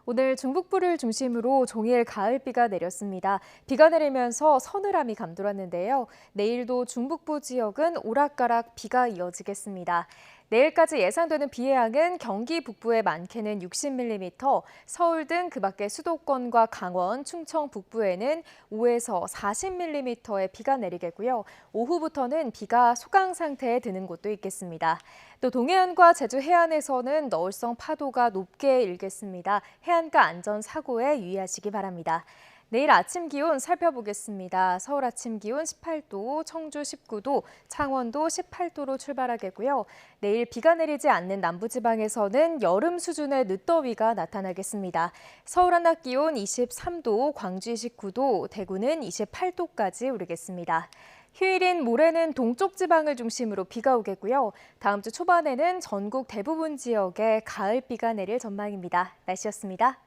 오늘 중북부를 중심으로 종일 가을비가 내렸습니다. 비가 내리면서 서늘함이 감돌았는데요. 내일도 중북부 지역은 오락가락 비가 이어지겠습니다. 내일까지 예상되는 비의 양은 경기 북부의 많게는 60mm, 서울 등 그 밖의 수도권과 강원, 충청 북부에는 5에서 40mm의 비가 내리겠고요. 오후부터는 비가 소강 상태에 드는 곳도 있겠습니다. 또 동해안과 제주 해안에서는 너울성 파도가 높게 일겠습니다. 해안가 안전 사고에 유의하시기 바랍니다. 내일 아침 기온 살펴보겠습니다. 서울 아침 기온 18도, 청주 19도, 창원도 18도로 출발하겠고요. 내일 비가 내리지 않는 남부지방에서는 여름 수준의 늦더위가 나타나겠습니다. 서울 한낮 기온 23도, 광주 29도, 대구는 28도까지 오르겠습니다. 휴일인 모레는 동쪽 지방을 중심으로 비가 오겠고요. 다음 주 초반에는 전국 대부분 지역에 가을비가 내릴 전망입니다. 날씨였습니다.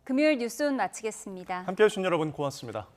금요일 뉴스는 마치겠습니다. 함께해 주신 여러분 고맙습니다.